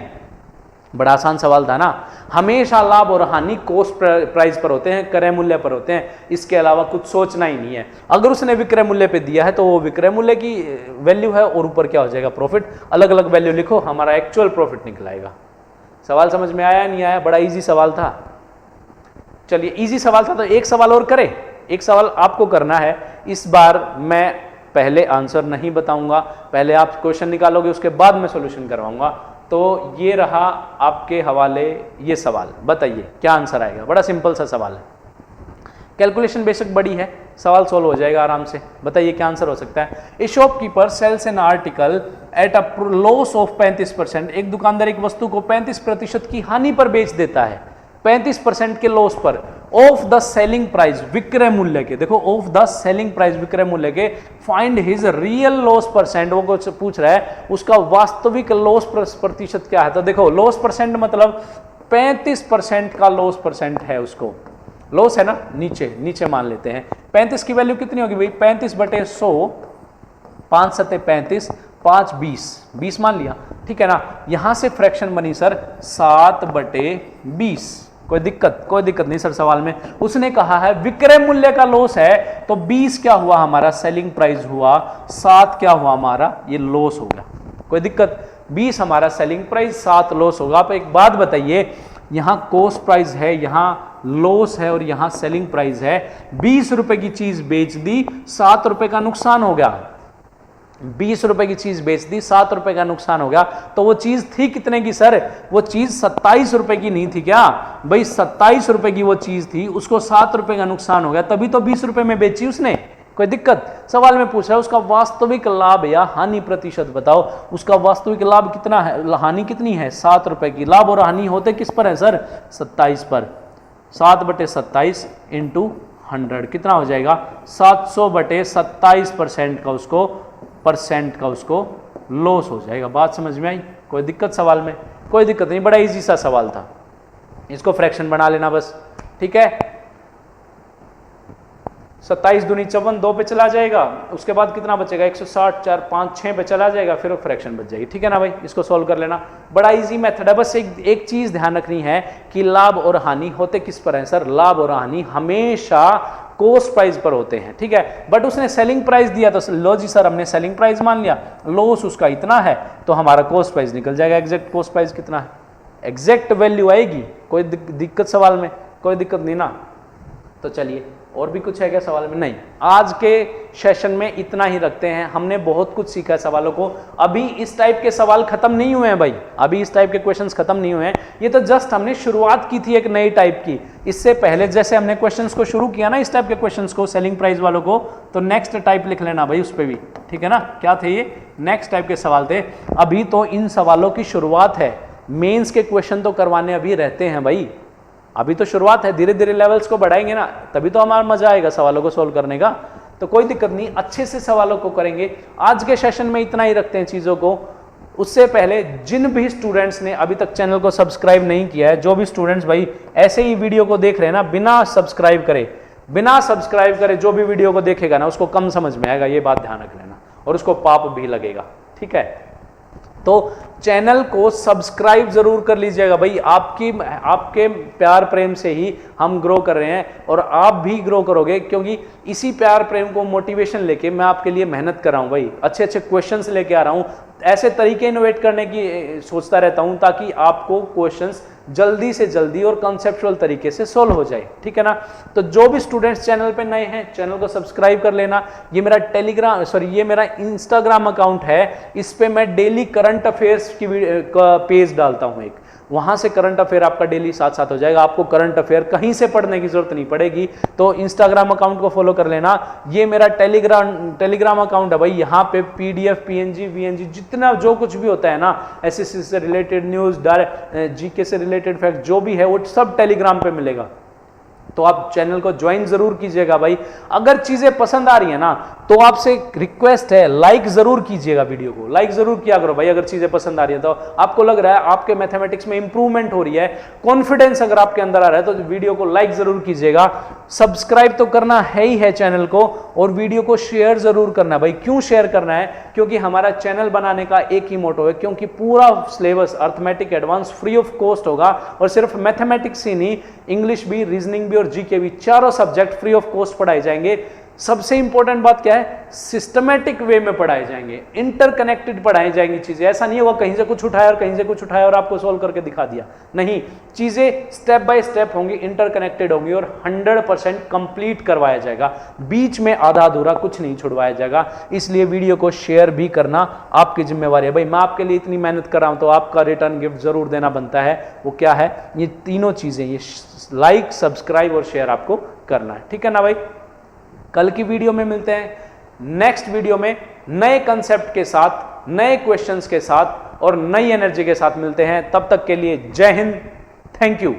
[SPEAKER 1] बड़ा आसान सवाल था ना। हमेशा लाभ और हानि कॉस्ट प्राइस पर होते हैं, क्रय मूल्य पर होते हैं, इसके अलावा कुछ सोचना ही नहीं है। अगर उसने विक्रय मूल्य पे दिया है तो वो विक्रय मूल्य की वैल्यू है और ऊपर क्या हो जाएगा, प्रॉफिट। अलग अलग वैल्यू लिखो, हमारा एक्चुअल प्रॉफिट निकलाएगा। सवाल समझ में आया नहीं आया? बड़ा इजी सवाल था। चलिए इजी सवाल था तो एक सवाल और करें। एक सवाल आपको करना है, इस बार मैं पहले आंसर नहीं बताऊंगा, पहले आप क्वेश्चन निकालोगे उसके बाद मैं सॉल्यूशन करवाऊंगा। तो ये रहा आपके हवाले ये सवाल, बताइए क्या आंसर आएगा। बड़ा सिंपल सा सवाल है, कैलकुलेशन बेशक बड़ी है, सवाल सोल्व हो जाएगा आराम से। बताइए क्या आंसर हो सकता है। A shopkeeper sells an article at a loss of 35%। एक दुकानदार एक वस्तु को 35% की हानि पर बेच देता है, 35% के लॉस पर, ऑफ द सेलिंग प्राइस, विक्रय मूल्य के। देखो ऑफ द सेलिंग प्राइस, विक्रय मूल्य के। Find his real loss percent, वो कुछ पूछ रहा है उसका वास्तविक लॉस प्रतिशत क्या है। तो देखो लॉस परसेंट मतलब 35% का लॉस परसेंट है, उसको लॉस है ना, नीचे मान लेते हैं। 35 की वैल्यू कितनी होगी भाई, 35/100, 5 सत्ते 35, 5 20 मान लिया, ठीक है ना। यहां से फ्रैक्शन बनी सर 7/20। कोई दिक्कत नहीं सर सवाल में। उसने कहा है विक्रय मूल्य का लॉस है, तो 20 क्या हुआ हमारा सेलिंग प्राइस हुआ, 7 क्या हुआ हमारा ये लॉस हो गया। कोई दिक्कत, 20 हमारा सेलिंग प्राइस, 7 लॉस होगा। आप एक बात बताइए, यहां कॉस्ट प्राइस है, यहां लॉस है और यहां सेलिंग प्राइस है। 20 रुपए की चीज बेच दी, 7 रुपए का नुकसान हो गया। 20 रुपए की चीज बेच दी, 7 रुपए का नुकसान हो गया। तो वो चीज थी कितने की सर, वो चीज 27 रुपए की नहीं थी क्या भाई, 27 रुपए की वो चीज थी, उसको 7 रुपए का नुकसान हो गया, तभी तो 20 रुपए में बेची उसने। कोई दिक्कत, सवाल में पूछ रहा है उसका वास्तविक लाभ या हानि प्रतिशत बताओ। उसका वास्तविक लाभ कितना है, हानि कितनी है, 7 रुपए की। लाभ और हानि होते किस पर है सर, 27 पर। 7/27 इंटू 100 कितना हो जाएगा, 700/27% का उसको लॉस हो जाएगा। बात समझ में आई? कोई दिक्कत सवाल में? कोई दिक्कत नहीं, बड़ा इजी सा सवाल था। इसको फ्रैक्शन बना लेना बस, ठीक है। 27 दूनी 54, 2 पे चला जाएगा, उसके बाद कितना बचेगा, 160, 4, 5, 6 पे चला जाएगा, फिर वो फ्रैक्शन बच जाएगी, ठीक है ना भाई। इसको सोल्व कर लेना, बड़ा इजी मेथड है। बस एक चीज ध्यान रखनी है कि लाभ और हानि होते किस पर है सर, लाभ और हानि हमेशा कॉस्ट प्राइस पर होते हैं, ठीक है। बट उसने सेलिंग प्राइस दिया तो लो जी सर हमने सेलिंग प्राइस मान लिया, लॉस उसका इतना है तो हमारा कॉस्ट प्राइस निकल जाएगा। एग्जैक्ट कॉस्ट प्राइस कितना है, एग्जैक्ट वैल्यू आएगी। कोई दिक्कत सवाल में? कोई दिक्कत नहीं ना। तो चलिए और भी कुछ है क्या सवाल में? नहीं, आज के सेशन में इतना ही रखते हैं। हमने बहुत कुछ सीखा है सवालों को। अभी इस टाइप के सवाल खत्म नहीं हुए हैं भाई, अभी इस टाइप के क्वेश्चंस खत्म नहीं हुए हैं। ये तो जस्ट हमने शुरुआत की थी एक नई टाइप की। इससे पहले जैसे हमने क्वेश्चंस को शुरू किया ना, इस टाइप के क्वेश्चंस को, सेलिंग प्राइस वालों को, तो नेक्स्ट टाइप लिख लेना भाई उस पर भी, ठीक है ना। क्या थे ये, नेक्स्ट टाइप के सवाल थे। अभी तो इन सवालों की शुरुआत है, मेंस के क्वेश्चन तो करवाने अभी रहते हैं भाई, अभी तो शुरुआत है। धीरे धीरे लेवल्स को बढ़ाएंगे ना, तभी तो हमारा मजा आएगा सवालों को सोल्व करने का। तो कोई दिक्कत नहीं, अच्छे से सवालों को करेंगे। आज के सेशन में इतना ही रखते हैं चीजों को। उससे पहले जिन भी स्टूडेंट्स ने अभी तक चैनल को सब्सक्राइब नहीं किया है, जो भी स्टूडेंट्स भाई ऐसे ही वीडियो को देख रहे हैं ना, बिना सब्सक्राइब करे जो भी वीडियो को देखेगा ना, उसको कम समझ में आएगा, ये बात ध्यान रख लेना, और उसको पाप भी लगेगा, ठीक है। तो चैनल को सब्सक्राइब जरूर कर लीजिएगा भाई, आपके प्यार प्रेम से ही हम ग्रो कर रहे हैं और आप भी ग्रो करोगे, क्योंकि इसी प्यार प्रेम को मोटिवेशन लेके मैं आपके लिए मेहनत कर रहा हूं भाई। अच्छे अच्छे क्वेश्चंस लेके आ रहा हूं, ऐसे तरीके इनोवेट करने की सोचता रहता हूं ताकि आपको क्वेश्चंस जल्दी से जल्दी और कंसेप्चुअल तरीके से सोल्व हो जाए, ठीक है ना। तो जो भी स्टूडेंट्स चैनल पे नए हैं, चैनल को सब्सक्राइब कर लेना। ये मेरा इंस्टाग्राम अकाउंट है, इस पे मैं डेली करंट अफेयर्स की पेज डालता हूं एक, वहां से करंट अफेयर आपका डेली साथ साथ हो जाएगा। आपको करंट अफेयर कहीं से पढ़ने की जरूरत नहीं पड़ेगी, तो इंस्टाग्राम अकाउंट को फॉलो कर लेना। ये मेरा टेलीग्राम अकाउंट है भाई, यहाँ पे पीडीएफ, पीएनजी, वीएनजी, जितना जो कुछ भी होता है ना, एसएससी से रिलेटेड न्यूज, जीके से रिलेटेड फैक्ट जो भी है, वो सब टेलीग्राम पे मिलेगा। तो आप चैनल को ज्वाइन जरूर कीजिएगा भाई। अगर चीजें पसंद आ रही है ना, तो आपसे रिक्वेस्ट है, लाइक जरूर कीजिएगा, वीडियो को लाइक जरूर किया करो भाई, अगर चीजें पसंद आ रही है तो। आपको लग रहा है आपके मैथमेटिक्स में इंप्रूवमेंट हो रही है, कॉन्फिडेंस अगर आपके अंदर आ रहा है, तो वीडियो को लाइक जरूर कीजिएगा। सब्सक्राइब तो करना है ही है चैनल को, और वीडियो को शेयर जरूर करना है भाई। क्यों शेयर करना है? क्योंकि हमारा चैनल बनाने का एक ही मोटो है, क्योंकि पूरा syllabus arithmetic advance free of cost होगा, और सिर्फ मैथमेटिक्स ही नहीं, इंग्लिश भी, रीजनिंग भी और जीके भी, चारों सब्जेक्ट फ्री ऑफ कॉस्ट पढ़ाए जाएंगे। सबसे इंपॉर्टेंट बात क्या है? सिस्टमैटिक वे में पढ़ाए जाएंगे, इंटरकनेक्टेड पढ़ाई जाएंगी चीजें। ऐसा नहीं होगा कहीं से कुछ उठाया और कहीं से कुछ उठाया और आपको सोल्व करके दिखा दिया, नहीं, चीजें स्टेप बाय स्टेप होंगी, इंटरकनेक्टेड होंगी, और 100% कंप्लीट करवाया जाएगा। बीच में आधा अधूरा कुछ नहीं छुड़वाया जाएगा। इसलिए वीडियो को शेयर भी करना आपकी जिम्मेवारी है भाई। मैं आपके लिए इतनी मेहनत कर रहा हूं, तो आपका रिटर्न गिफ्ट जरूर देना बनता है। वो क्या है? ये तीनों चीजें, ये लाइक, सब्सक्राइब और शेयर आपको करना है, ठीक है ना भाई। कल की वीडियो में मिलते हैं, नेक्स्ट वीडियो में नए कंसेप्ट के साथ, नए क्वेश्चंस के साथ और नई एनर्जी के साथ मिलते हैं। तब तक के लिए जय हिंद, थैंक यू।